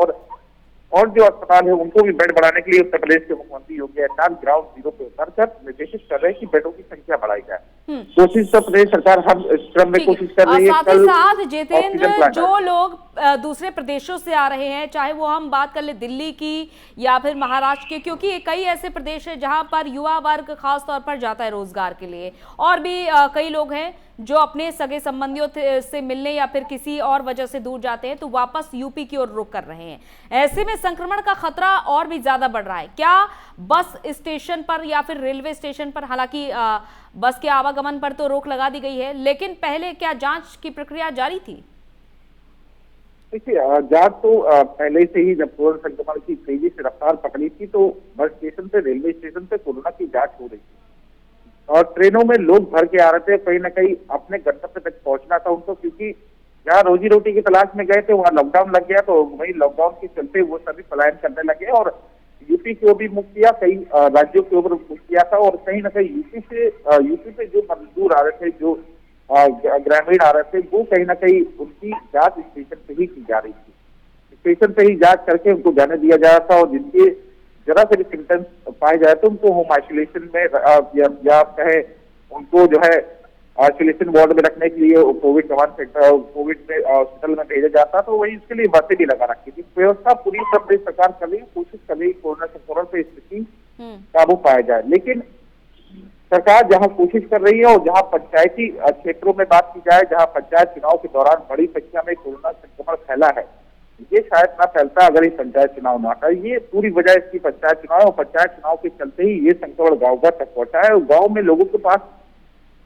Speaker 2: और जो अस्पताल है उनको भी बेड बढ़ाने के लिए उत्तर प्रदेश के मुख्यमंत्री योगी आदित्यनाथ ग्राउंड जीरो पे उतरकर निर्देशित कर रहे हैं कि बेडों की संख्या बढ़ाई जाए। कोशिश उत्तर प्रदेश सरकार हर क्रम में कोशिश कर रही है।
Speaker 1: साथ ही साथ जितेंद्र, जो लोग दूसरे प्रदेशों से आ रहे हैं, चाहे वो हम बात कर ले दिल्ली की या फिर महाराष्ट्र की, क्योंकि कई ऐसे प्रदेश है जहां पर युवा वर्ग खास तौर पर जाता है रोजगार के लिए, और भी कई लोग हैं जो अपने सगे संबंधियों से मिलने या फिर किसी और वजह से दूर जाते हैं तो वापस यूपी की ओर रुख कर रहे हैं। ऐसे में संक्रमण का खतरा और भी ज्यादा बढ़ रहा है। क्या बस स्टेशन पर या फिर रेलवे स्टेशन पर, हालांकि बस के आवागमन पर तो रोक लगा दी गई है, लेकिन पहले क्या जांच की प्रक्रिया जारी थी?
Speaker 2: देखिए, जांच तो पहले से ही, जब कोरोना संक्रमण की तेजी से रफ्तार पकड़ी थी तो बस स्टेशन से, रेलवे स्टेशन से कोरोना की जांच हो रही थी और ट्रेनों में लोग भर के आ रहे थे। कहीं ना कहीं अपने गंतव्य तक पहुंचना था उनको, क्योंकि जहाँ रोजी रोटी की तलाश में गए थे वहाँ लॉकडाउन लग गया, तो वही लॉकडाउन के चलते वो सभी पलायन करने लगे और यूपी की ओर भी मुक्त किया, कई राज्यों की ओर मुक्त किया था। और कहीं ना कहीं यूपी से जो मजदूर आ रहे थे, जो ग्रामीण आ रहे थे, वो कहीं ना कहीं उनकी जांच स्टेशन पे ही की जा रही थी। स्टेशन पे ही जांच करके उनको जाने दिया जा रहा था और जिनके जरा से भी सिम्टम्स पाए जाए तो उनको होम आइसोलेशन में या कहे उनको जो है आइसोलेशन वार्ड में रखने के लिए कोविड कमांड सेंटर, कोविड में हॉस्पिटल में भेजा जाता, तो वही इसके लिए बसें भी लगा रखी थी। व्यवस्था पूरी उत्तर प्रदेश सरकार कर रही है, कोशिश कर रही है कोरोना संक्रमण पे स्थिति काबू पाया जाए। लेकिन सरकार जहां कोशिश कर रही है और जहां पंचायती क्षेत्रों में बात की जाए, जहां पंचायत चुनाव के दौरान बड़ी संख्या में कोरोना संक्रमण फैला है, ये शायद ना फैलता अगर ये पंचायत चुनाव ना आता। ये पूरी वजह इसकी पंचायत चुनाव और पंचायत चुनाव के चलते ही ये संक्रमण गाँव घर तक पहुंचा है। और गाँव में लोगों के पास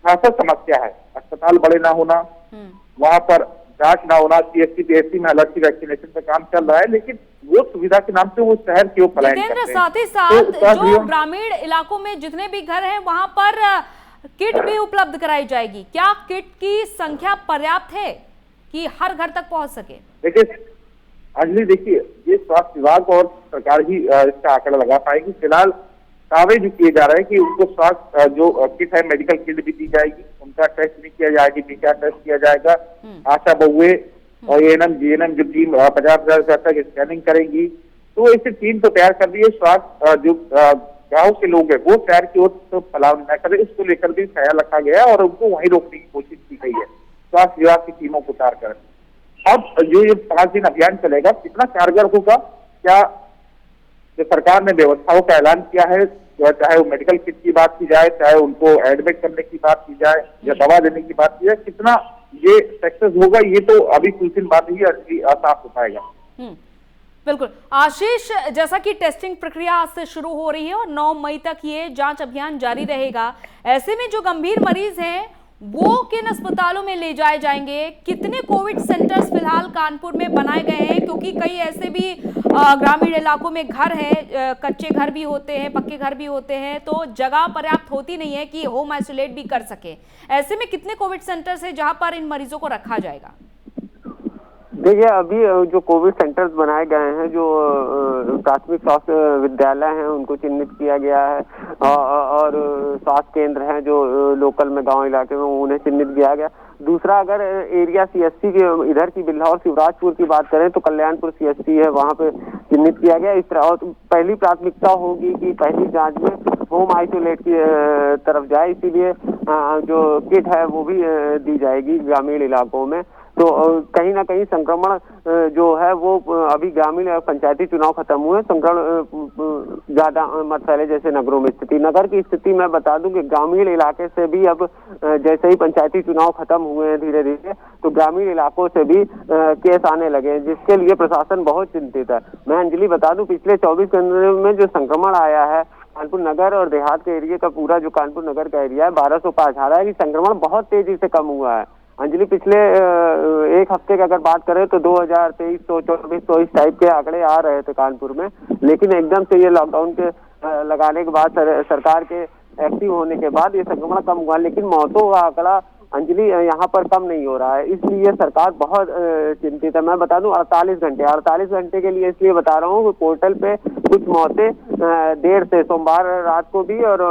Speaker 2: खासा समस्या है, अस्पताल बड़े ना होना, वहां पर जांच ना होना, CSC PSC में अलग से वैक्सीनेशन का काम चल रहा है, लेकिन वो सुविधा के नाम से वो शहर की ओर पलायन करते हैं।
Speaker 1: साथ ही साथ जो ग्रामीण इलाकों में जितने भी घर हैं वहां पर किट भी उपलब्ध कराई जाएगी। क्या किट की संख्या पर्याप्त है कि हर घर तक पहुंच सके?
Speaker 2: देखिए अंजलि, देखिए ये स्वास्थ्य विभाग और सरकार ही इसका आंकड़ा लगा पाएगी। फिलहाल दावे जो किए जा रहे हैं कि उनको स्वास्थ्य जो किट है, मेडिकल किट भी दी जाएगी, उनका टेस्ट भी किया जाएगी, टीका टेस्ट किया जाएगा, आशा बहुए और ANM GNM जो टीम 50,000 तक स्कैनिंग करेंगी। तो ऐसी टीम तो तैयार कर दी है। स्वास्थ्य जो गाँव के लोग हैं वो शहर की ओर तो फैलाव न करे, इसको लेकर भी ख्याल रखा गया और उनको वहीं रोकने की कोशिश की गई है स्वास्थ्य विभाग की टीमों को उतार कर। अब जो ये 5 दिन अभियान चलेगा, कितना कारगर होगा, क्या जो सरकार ने व्यवस्थाओं का ऐलान किया है, चाहे वो मेडिकल किट की बात की जाए, चाहे उनको एडमिट करने की बात की जाए या दवा देने की बात की जाए, कितना ये सक्सेस होगा, ये तो अभी कुछ दिन बाद ही साफ हो पाएगा।
Speaker 1: बिल्कुल आशीष, जैसा कि टेस्टिंग प्रक्रिया आज से शुरू हो रही है और 9 मई तक ये जांच अभियान जारी रहेगा, ऐसे में जो गंभीर मरीज हैं वो किन अस्पतालों में ले जाए जाएंगे? कितने कोविड सेंटर्स फिलहाल कानपुर में बनाए गए हैं? क्योंकि कई ऐसे भी ग्रामीण इलाकों में घर हैं, कच्चे घर भी होते हैं, पक्के घर भी होते हैं, तो जगह पर्याप्त होती नहीं है कि होम आइसोलेट भी कर सके। ऐसे में कितने कोविड सेंटर्स हैं जहां पर इन मरीजों को रखा जाएगा?
Speaker 3: देखिए, अभी जो कोविड सेंटर्स बनाए गए हैं, जो प्राथमिक स्वास्थ्य विद्यालय हैं उनको चिन्हित किया गया है और स्वास्थ्य केंद्र हैं जो लोकल में गांव इलाके में उन्हें चिन्हित किया गया। दूसरा, अगर एरिया CSC के इधर की बिल्हौर शिवराजपुर की बात करें तो कल्याणपुर CSC है, वहां पे चिन्हित किया गया। इस तरह पहली प्राथमिकता होगी कि पहली जांच में होम आइसोलेट की तरफ जाए, इसीलिए जो किट है वो भी दी जाएगी ग्रामीण इलाकों में। तो कहीं ना कहीं संक्रमण जो है वो अभी ग्रामीण पंचायती चुनाव खत्म हुए, संक्रमण ज्यादा मत फैले जैसे नगरों में स्थिति। नगर की स्थिति मैं बता दूं कि ग्रामीण इलाके से भी अब जैसे ही पंचायती चुनाव खत्म हुए हैं धीरे धीरे, तो ग्रामीण इलाकों से भी केस आने लगे हैं, जिसके लिए प्रशासन बहुत चिंतित है। मैं अंजलि बता दूं, पिछले 24 घंटे में जो संक्रमण आया है कानपुर नगर और देहात के एरिया का, पूरा जो कानपुर नगर का एरिया है 1200 पार छा रहा है कि संक्रमण बहुत तेजी से कम हुआ है। अंजलि पिछले एक हफ्ते की अगर बात करें तो 2023 2400 इस टाइप के आंकड़े आ रहे थे कानपुर में, लेकिन एकदम से ये लॉकडाउन के लगाने के बाद सरकार के एक्टिव होने के बाद ये संक्रमण कम हुआ, लेकिन मौतों का आंकड़ा अंजलि यहाँ पर कम नहीं हो रहा है, इसलिए सरकार बहुत चिंतित है। मैं बता दूं 48 घंटे के लिए इसलिए बता रहा हूँ, पोर्टल पे कुछ मौतें देर से, सोमवार रात को भी और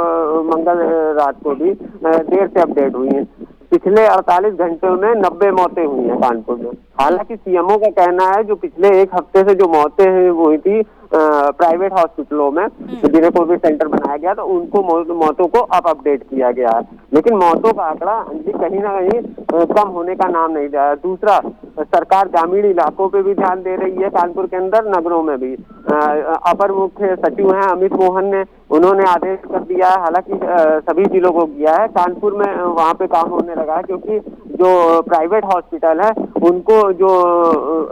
Speaker 3: मंगल रात को भी देर से अपडेट हुई हैं। पिछले 48 घंटों में 90 मौतें हुई हैं कानपुर में। हालांकि सीएमओ का कहना है जो पिछले एक हफ्ते से जो मौतें हुई थी प्राइवेट हॉस्पिटलों में जिन्हें कोविड सेंटर बनाया गया, तो उनको मौतों को अब अपडेट किया गया है, लेकिन मौतों का आंकड़ा कहीं ना कहीं कम होने का नाम नहीं लिया है। दूसरा, सरकार ग्रामीण इलाकों पे भी ध्यान दे रही है, कानपुर के अंदर नगरों में भी। अपर मुख्य सचिव हैं अमित मोहन ने, उन्होंने आदेश कर दिया है, हालांकि सभी जिलों को किया है, कानपुर में वहाँ पे काम होने लगा है, क्योंकि जो प्राइवेट हॉस्पिटल है उनको जो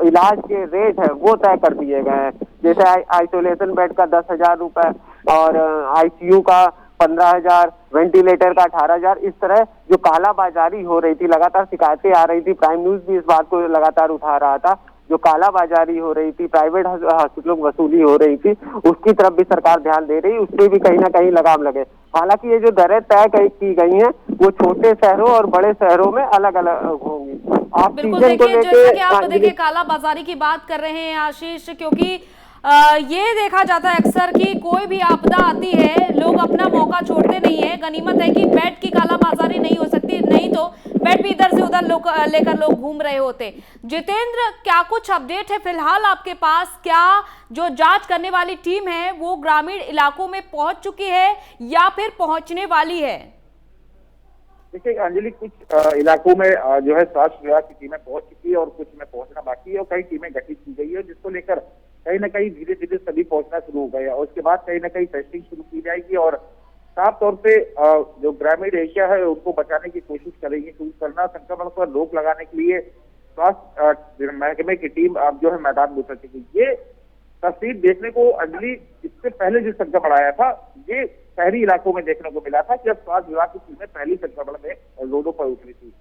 Speaker 3: इलाज के रेट है वो तय कर दिए गए हैं। जैसे आइसोलेशन बेड का 10,000 रुपए और आईसीयू का 15,000, वेंटिलेटर का 18,000, इस तरह जो कालाबाजारी हो रही थी, लगातार शिकायतें आ रही थी, प्राइम न्यूज भी इस बात को लगातार उठा रहा था, जो कालाबाजारी हो रही थी, प्राइवेट हॉस्पिटलों की वसूली हो रही थी, उसकी तरफ भी सरकार ध्यान दे रही है, उससे भी कहीं ना कहीं लगाम लगे। हालांकि ये जो दरें तय की गई हैं वो छोटे शहरों और बड़े शहरों में अलग अलग होंगी।
Speaker 1: आप बिल्कुल देखिए, जैसा कि आप देखिए कालाबाजारी की बात कर रहे हैं आशीष, क्योंकि ये देखा जाता है अक्सर कि कोई भी आपदा आती है लोग अपना मौका छोड़ते नहीं है। गनीमत है कि बेड की कालाबाजारी नहीं हो सकती, नहीं तो बेड भी इधर से उधर लेकर लोग घूम रहे होते। जितेंद्र, क्या कुछ अपडेट है फिलहाल आपके पास? क्या जो जांच करने वाली टीम है वो ग्रामीण इलाकों में पहुंच चुकी है या फिर पहुंचने वाली है?
Speaker 2: देखिए अंजलि, कुछ इलाकों में जो है स्वास्थ्य विभाग की टीमें पहुंच चुकी है और कुछ में पहुंचना बाकी है, और कई टीमें गठित की गई है, जिसको लेकर कहीं ना कहीं धीरे धीरे सभी पहुंचना शुरू हो गए और उसके बाद कहीं ना कहीं टेस्टिंग शुरू की जाएगी और साफ तौर पे जो ग्रामीण एरिया है उनको बचाने की कोशिश करेंगे। करना संक्रमण पर रोक लगाने के लिए स्वास्थ्य महकमे की टीम अब जो है मैदान में उतर चुकी है। ये तस्वीर देखने को अंजलि इससे पहले जो संक्रमण आया था ये शहरी इलाकों में देखने को मिला था, जब स्वास्थ्य विभाग की टीमें पहली संक्रमण में रोडों पर उतरी थी।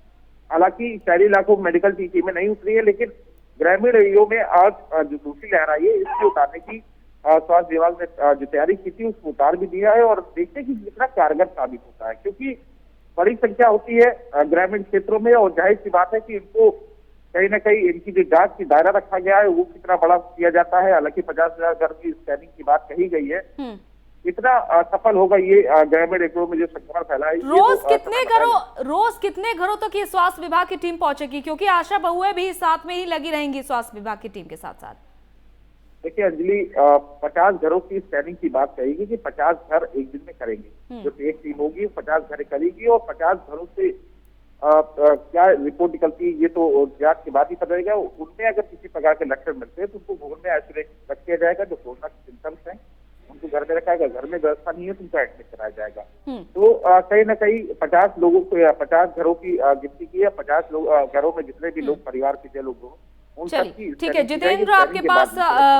Speaker 2: हालांकि शहरी इलाकों में मेडिकल टीमें नहीं उतरी है, लेकिन ग्रामीण एरियो में आज जो दूसरी लहर आई है इसको उतारने की स्वास्थ्य विभाग ने जो तैयारी की थी उसको उतार भी दिया है और देखते कि कितना कारगर साबित होता है, क्योंकि बड़ी संख्या होती है ग्रामीण क्षेत्रों में और जाहिर सी बात है कि इनको कहीं ना कहीं इनकी जो जांच की दायरा रखा गया है वो कितना बड़ा किया जाता है। हालांकि 50,000 घर की स्कैनिंग की बात कही गई है, इतना सफल होगा ये ग्रामीण एरियो में जो संक्रमण फैला है।
Speaker 1: रोज कितने घरों तक ये स्वास्थ्य विभाग की टीम पहुंचेगी, क्योंकि आशा बहुएं भी साथ में ही लगी रहेंगी स्वास्थ्य विभाग की टीम के साथ साथ?
Speaker 2: देखिए अंजलि, 50 घरों की स्कैनिंग की बात कहेगी कि 50 घर एक दिन में करेंगे, जो एक टीम होगी 50 घर करेगी और 50 घरों से क्या रिपोर्ट निकलती है ये तो जांच के बाद ही पता चलेगा। उनमें अगर किसी प्रकार के लक्षण मिलते हैं तो उनको घर में आइसोलेट रख दिया जाएगा, जो कोरोना के सिम्टम्स हैं उनको घर में रखा जाएगा, घर में व्यवस्था नहीं है तो उनको एडमिट कराया जाएगा। तो कहीं ना कहीं 50 लोगों को 50 घरों की गिनती की है, 50 घरों में जितने भी लोग परिवार के लोग हो।
Speaker 1: चलिए ठीक है जितेंद्र, आपके पास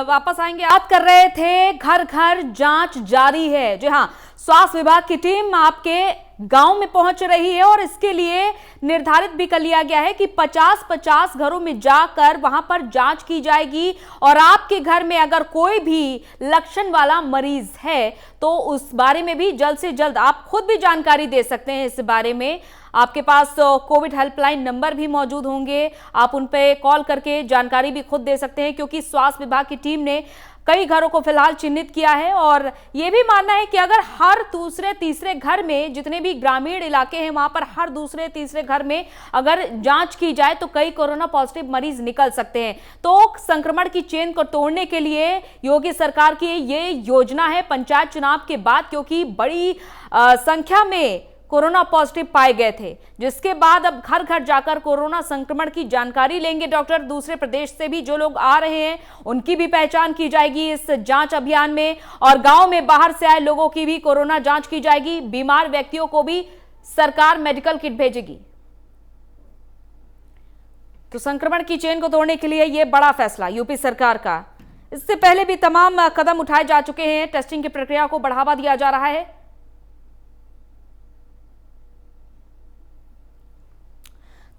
Speaker 1: वापस आएंगे। बात कर रहे थे घर घर जांच जारी है। जी हाँ, स्वास्थ्य विभाग की टीम आपके गांव में पहुंच रही है और इसके लिए निर्धारित भी कर लिया गया है कि 50-50 घरों में जाकर वहां पर जांच की जाएगी और आपके घर में अगर कोई भी लक्षण वाला मरीज है तो उस बारे में भी जल्द से जल्द आप खुद भी जानकारी दे सकते हैं। इस बारे में आपके पास कोविड हेल्पलाइन नंबर भी मौजूद होंगे, आप उन पे कॉल करके जानकारी भी खुद दे सकते हैं, क्योंकि स्वास्थ्य विभाग की टीम ने कई घरों को फिलहाल चिन्हित किया है और ये भी मानना है कि अगर हर दूसरे तीसरे घर में, जितने भी ग्रामीण इलाके हैं वहां पर हर दूसरे तीसरे घर में अगर जांच की जाए तो कई कोरोना पॉजिटिव मरीज निकल सकते हैं। तो संक्रमण की चेन को तोड़ने के लिए योगी सरकार की ये योजना है पंचायत चुनाव के बाद, क्योंकि बड़ी संख्या में कोरोना पॉजिटिव पाए गए थे, जिसके बाद अब घर घर जाकर कोरोना संक्रमण की जानकारी लेंगे डॉक्टर। दूसरे प्रदेश से भी जो लोग आ रहे हैं उनकी भी पहचान की जाएगी इस जांच अभियान में, और गांव में बाहर से आए लोगों की भी कोरोना जांच की जाएगी। बीमार व्यक्तियों को भी सरकार मेडिकल किट भेजेगी। तो संक्रमण की चेन को तोड़ने के लिए यह बड़ा फैसला यूपी सरकार का। इससे पहले भी तमाम कदम उठाए जा चुके हैं। टेस्टिंग की प्रक्रिया को बढ़ावा दिया जा रहा है।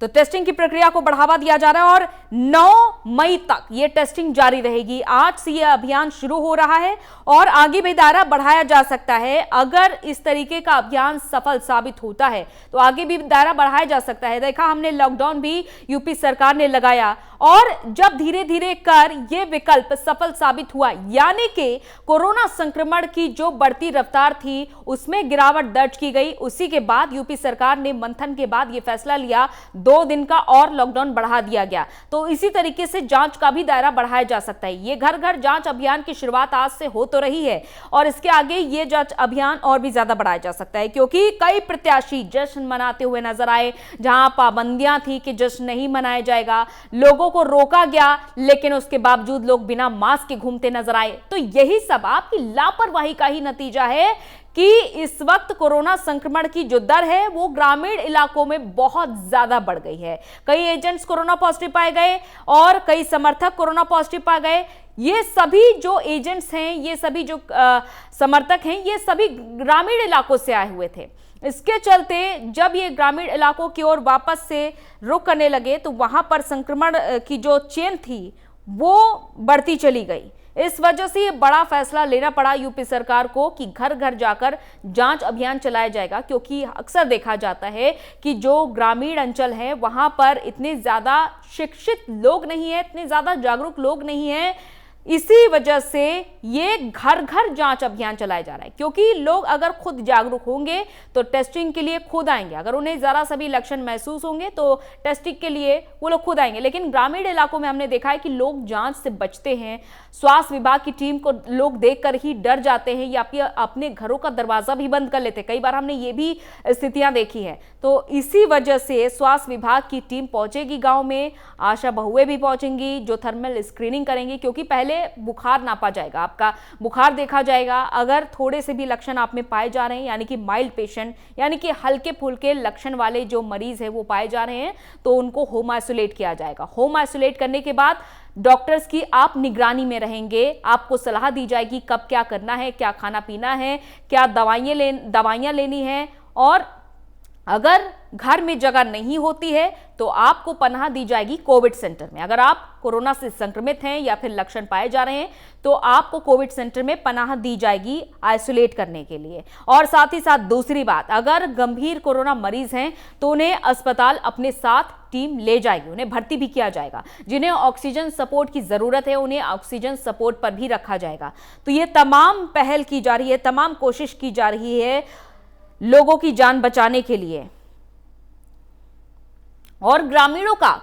Speaker 1: तो टेस्टिंग की प्रक्रिया को बढ़ावा दिया जा रहा है और 9 मई तक ये टेस्टिंग जारी रहेगी। आज से यह अभियान शुरू हो रहा है और आगे भी दायरा बढ़ाया जा सकता है। अगर इस तरीके का अभियान सफल साबित होता है तो आगे भी दायरा बढ़ाया जा सकता है। देखा हमने लॉकडाउन भी यूपी सरकार ने लगाया और जब धीरे धीरे कर यह विकल्प सफल साबित हुआ, यानी कि कोरोना संक्रमण की जो बढ़ती रफ्तार थी उसमें गिरावट दर्ज की गई, उसी के बाद यूपी सरकार ने मंथन के बाद यह फैसला लिया 2 दिन का और लॉकडाउन बढ़ा दिया गया। तो इसी तरीके से जांच का भी दायरा बढ़ाया जा सकता है। ये घर घर जांच अभियान की शुरुआत आज से हो तो रही है और इसके आगे ये जांच अभियान और भी ज्यादा बढ़ाया जा सकता है, क्योंकि कई प्रत्याशी जश्न मनाते हुए नजर आए। जहां पाबंदियां थी कि जश्न नहीं मनाया जाएगा, लोगों को रोका गया, लेकिन उसके बावजूद लोग बिना मास्क के घूमते नजर आए। तो यही सब आपकी लापरवाही का ही नतीजा है कि इस वक्त कोरोना संक्रमण की जो दर है वो ग्रामीण इलाकों में बहुत ज्यादा बढ़ गई है। कई एजेंट्स कोरोना पॉजिटिव पाए गए और कई समर्थक कोरोना पॉजिटिव पाए गए। ये सभी जो एजेंट्स हैं, ये सभी जो समर्थक हैं, ये सभी ग्रामीण इलाकों से आए हुए थे। इसके चलते जब ये ग्रामीण इलाकों की ओर वापस से रुख करने लगे तो वहां पर संक्रमण की जो चेन थी वो बढ़ती चली गई। इस वजह से ये बड़ा फैसला लेना पड़ा यूपी सरकार को कि घर घर जाकर जांच अभियान चलाया जाएगा, क्योंकि अक्सर देखा जाता है कि जो ग्रामीण अंचल है वहां पर इतने ज्यादा शिक्षित लोग नहीं है, इतने ज्यादा जागरूक लोग नहीं है। इसी वजह से ये घर घर जांच अभियान चलाया जा रहा है, क्योंकि लोग अगर खुद जागरूक होंगे तो टेस्टिंग के लिए खुद आएंगे। अगर उन्हें जरा सा भी लक्षण महसूस होंगे तो टेस्टिंग के लिए वो लोग खुद आएंगे। लेकिन ग्रामीण इलाकों में हमने देखा है कि लोग जांच से बचते हैं। स्वास्थ्य विभाग की टीम को लोग देखकर ही डर जाते हैं या अपने घरों का दरवाजा भी बंद कर लेते हैं। कई बार हमने ये भी स्थितियां देखी है। तो इसी वजह से स्वास्थ्य विभाग की टीम पहुंचेगी गाँव में, आशा बहुएं भी पहुंचेंगी जो थर्मल स्क्रीनिंग करेंगी, क्योंकि पहले बुखार नापा जाएगा, आपका बुखार देखा जाएगा। अगर थोड़े से भी लक्षण आप में पाए जा रहे हैं, यानी कि माइल्ड पेशेंट, यानी कि हल्के फुल्के लक्षण वाले जो मरीज है वो पाए जा रहे हैं, तो उनको होम आइसोलेट किया जाएगा। होम आइसोलेट करने के बाद डॉक्टर्स की आप निगरानी में रहेंगे। आपको सलाह दी जाएगी कब क्या करना है, क्या खाना पीना है, क्या दवाइयां लेनी है, और अगर घर में जगह नहीं होती है तो आपको पनाह दी जाएगी कोविड सेंटर में। अगर आप कोरोना से संक्रमित हैं या फिर लक्षण पाए जा रहे हैं तो आपको कोविड सेंटर में पनाह दी जाएगी आइसोलेट करने के लिए। और साथ ही साथ दूसरी बात, अगर गंभीर कोरोना मरीज हैं तो उन्हें अस्पताल अपने साथ टीम ले जाएगी, उन्हें भर्ती भी किया जाएगा। जिन्हें ऑक्सीजन सपोर्ट की जरूरत है उन्हें ऑक्सीजन सपोर्ट पर भी रखा जाएगा। तो ये तमाम पहल की जा रही है, तमाम कोशिश की जा रही है लोगों की जान बचाने के लिए। और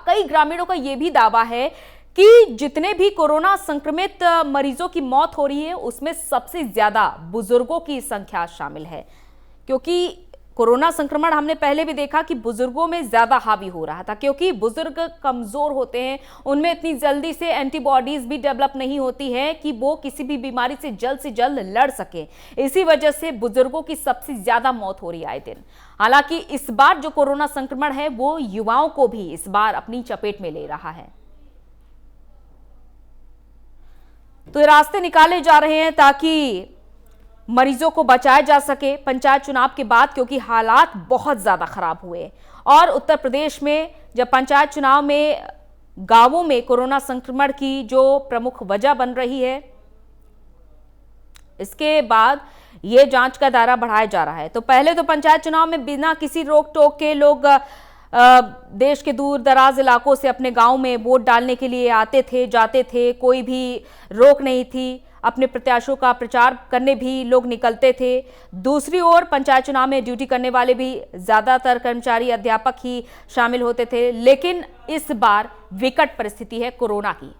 Speaker 1: कई ग्रामीणों का यह भी दावा है कि जितने भी कोरोना संक्रमित मरीजों की मौत हो रही है उसमें सबसे ज्यादा बुजुर्गों की संख्या शामिल है, क्योंकि कोरोना संक्रमण हमने पहले भी देखा कि बुजुर्गों में ज्यादा हावी हो रहा था, क्योंकि बुजुर्ग कमजोर होते हैं, उनमें इतनी जल्दी से एंटीबॉडीज भी डेवलप नहीं होती है कि वो किसी भी बीमारी से जल्द लड़ सके। इसी वजह से बुजुर्गों की सबसे ज्यादा मौत हो रही है आए दिन। हालांकि इस बार जो कोरोना संक्रमण है वो युवाओं को भी इस बार अपनी चपेट में ले रहा है। तो रास्ते निकाले जा रहे हैं ताकि मरीजों को बचाया जा सके पंचायत चुनाव के बाद, क्योंकि हालात बहुत ज्यादा खराब हुए। और उत्तर प्रदेश में जब पंचायत चुनाव में गांवों में कोरोना संक्रमण की जो प्रमुख वजह बन रही है, इसके बाद ये जांच का दायरा बढ़ाया जा रहा है। तो पहले तो पंचायत चुनाव में बिना किसी रोक टोक के लोग देश के दूर दराज इलाकों से अपने गांव में वोट डालने के लिए आते थे, जाते थे, कोई भी रोक नहीं थी। अपने प्रत्याशियों का प्रचार करने भी लोग निकलते थे। दूसरी ओर पंचायत चुनाव में ड्यूटी करने वाले भी ज्यादातर कर्मचारी अध्यापक ही शामिल होते थे। लेकिन इस बार विकट परिस्थिति है कोरोना की।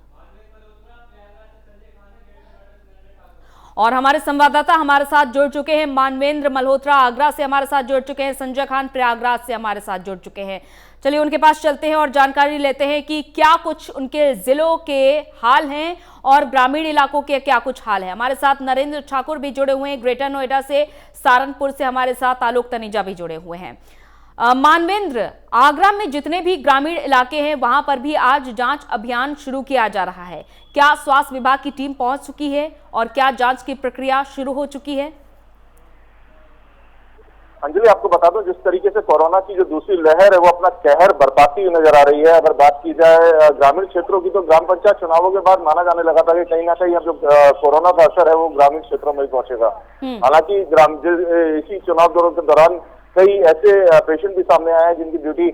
Speaker 1: और हमारे संवाददाता हमारे साथ जुड़ चुके हैं। मानवेंद्र मल्होत्रा आगरा से हमारे साथ जुड़ चुके हैं। संजय खान प्रयागराज से हमारे साथ जुड़ चुके हैं। चलिए उनके पास चलते हैं और जानकारी लेते हैं कि क्या कुछ उनके जिलों के हाल हैं और ग्रामीण इलाकों के क्या कुछ हाल है। हमारे साथ नरेंद्र ठाकुर भी जुड़े हुए हैं ग्रेटर नोएडा से। सहारनपुर से हमारे साथ आलोक तनेजा भी जुड़े हुए हैं। मानवेंद्र, आगरा में जितने भी ग्रामीण इलाके हैं वहां पर भी आज जांच अभियान शुरू किया जा रहा है। क्या स्वास्थ्य विभाग की टीम पहुंच चुकी है और क्या जांच की प्रक्रिया शुरू हो चुकी है?
Speaker 5: अंजलि, आपको बता दूं, जिस तरीके से कोरोना की जो दूसरी लहर है वो अपना कहर बरपाती हुई नजर आ रही है। अगर बात की जाए ग्रामीण क्षेत्रों की, तो ग्राम पंचायत चुनावों के बाद माना जाने लगा था कि कहीं ना कहीं अब जो कोरोना का असर है वो ग्रामीण क्षेत्रों में ही पहुंचेगा। हालांकि इसी चुनाव दौरों के दौरान कई ऐसे पेशेंट भी सामने आए हैं जिनकी ड्यूटी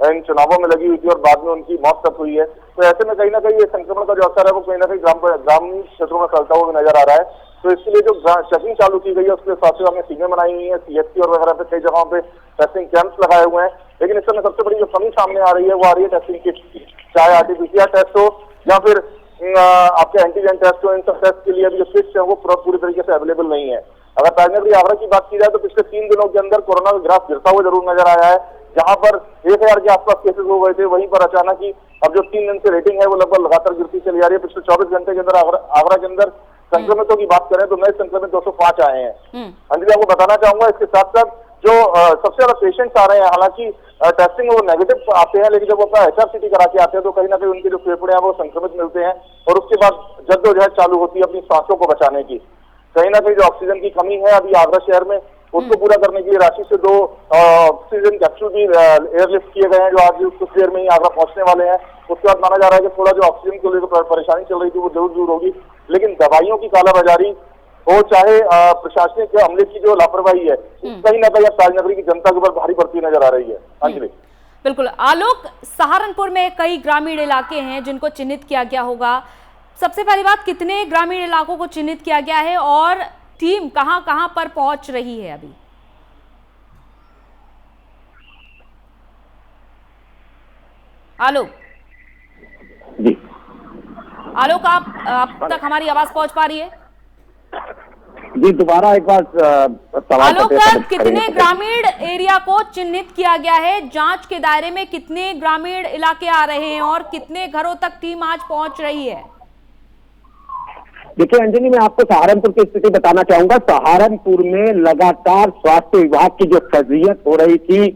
Speaker 5: इन चुनावों में लगी हुई थी और बाद में उनकी मौत तक हुई है। तो ऐसे में कहीं ना कहीं ये संक्रमण का जो असर है वो कहीं ना कहीं ग्रामीण क्षेत्रों में फैलता हुआ नजर आ रहा है। तो इसके लिए जो चेकिंग चालू की गई है उसके साथ हमने टीमें बनाई हुई है। CHP और वगैरह पे कई जगहों पे टेस्टिंग कैंप्स लगाए हुए हैं। लेकिन इस समय सबसे बड़ी जो कमी सामने आ रही है वो आ रही है टेस्टिंग किट की। चाहे RT-PCR टेस्ट हो या फिर आपके एंटीजन टेस्ट हो, इन सब टेस्ट के लिए अभी जो किट्स है वो पूरी तरीके से अवेलेबल नहीं है। अगर ताजनगरी आगरा की बात की जाए तो पिछले 3 दिनों के अंदर कोरोना का ग्राफ गिरता हुआ जरूर नजर आया है। जहां पर 1000 के आसपास केसेस हो गए थे, वहीं पर अचानक ही अब जो 3 दिन से रेटिंग है वो लगभग लगातार गिरती चली जा रही है। पिछले 24 घंटे के अंदर आगरा के अंदर संक्रमितों की बात करें तो नए संक्रमित 205 आए हैं। अंजलि, आपको बताना चाहूंगा इसके साथ साथ जो सबसे ज्यादा पेशेंट्स आ रहे हैं, हालांकि टेस्टिंग वो नेगेटिव आते हैं, लेकिन जब वो अपना HRCT करा के आते हैं तो कहीं ना कहीं उनके जो फेफड़े हैं वो संक्रमित मिलते हैं और उसके बाद जद्दोजहद चालू होती है अपनी सांसों को बचाने की। कहीं ना कहीं जो ऑक्सीजन की कमी है अभी आगरा शहर में, उसको पूरा करने के लिए रांची से 2 ऑक्सीजन कैप्सूल भी एयरलिफ्ट किए गए हैं जो आज कुछ देर में ही आगरा पहुंचने वाले हैं। उसके बाद माना जा रहा है कि थोड़ा जो ऑक्सीजन को लेकर परेशानी चल रही थी वो जरूर दूर होगी। लेकिन दवाइयों की कालाबाजारी हो चाहे प्रशासनिक अमले की जो लापरवाही है, कहीं ना कहीं अब ताजनगरी की जनता के ऊपर भारी पड़ती नजर आ रही है। अंजलि,
Speaker 1: बिल्कुल। आलोक, सहारनपुर में कई ग्रामीण इलाके हैं जिनको चिन्हित किया गया होगा। सबसे पहली बात, कितने ग्रामीण इलाकों को चिन्हित किया गया है और टीम कहां कहां पर पहुंच रही है अभी? आलोक
Speaker 3: जी,
Speaker 1: आलोक, आप तक हमारी आवाज पहुंच पा रही है?
Speaker 3: जी, दोबारा एक बार सवाल
Speaker 1: आलोक, कितने ग्रामीण एरिया को चिन्हित किया गया है? जांच के दायरे में कितने ग्रामीण इलाके आ रहे हैं और कितने घरों तक टीम आज पहुंच रही है?
Speaker 3: देखिए अंजलि, मैं आपको सहारनपुर की स्थिति बताना चाहूंगा। सहारनपुर में लगातार स्वास्थ्य विभाग की जो फजीहत हो रही थी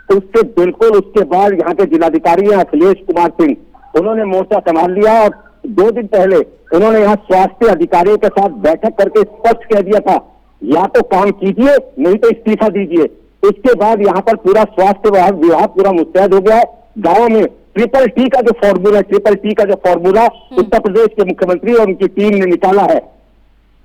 Speaker 3: उसके बिल्कुल उसके बाद यहाँ के जिलाधिकारी अखिलेश कुमार सिंह, उन्होंने मोर्चा संभाल लिया और 2 दिन पहले उन्होंने यहाँ स्वास्थ्य अधिकारियों के साथ बैठक करके स्पष्ट कह दिया था, या तो काम कीजिए नहीं तो इस्तीफा दीजिए। इसके बाद यहाँ पर पूरा स्वास्थ्य विभाग पूरा मुस्तैद हो गया है। गाँव में ट्रिपल टी का जो फॉर्मूला उत्तर प्रदेश के मुख्यमंत्री और उनकी टीम ने निकाला है,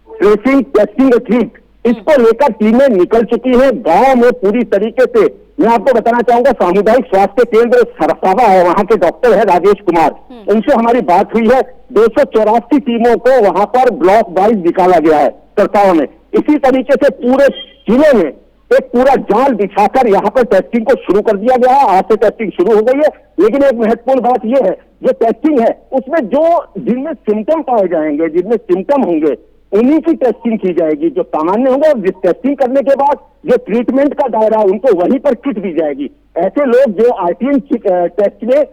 Speaker 3: ट्रेसिंग, टेस्टिंग, ट्रीट, इसको लेकर टीमें निकल चुकी है गांव में पूरी तरीके से। मैं आपको बताना चाहूंगा, सामुदायिक स्वास्थ्य केंद्र सरसावा है, वहां के डॉक्टर है राजेश कुमार, उनसे हमारी बात हुई है। 284 टीमों को वहां पर ब्लॉक वाइज निकाला गया है सरसावा में। इसी तरीके से पूरे जिले में एक पूरा जाल बिछाकर यहाँ पर टेस्टिंग को शुरू कर दिया गया है। आज से टेस्टिंग शुरू हो गई है। लेकिन एक महत्वपूर्ण बात यह है, जो टेस्टिंग है उसमें जिनमें सिम्टम पाए जाएंगे, जिनमें सिम्टम होंगे, उन्हीं की टेस्टिंग की जाएगी। जो सामान्य होंगे और जिस टेस्टिंग करने के बाद जो ट्रीटमेंट का दायरा उनको वहीं पर किट दी जाएगी। ऐसे लोग जो RTM टेस्ट में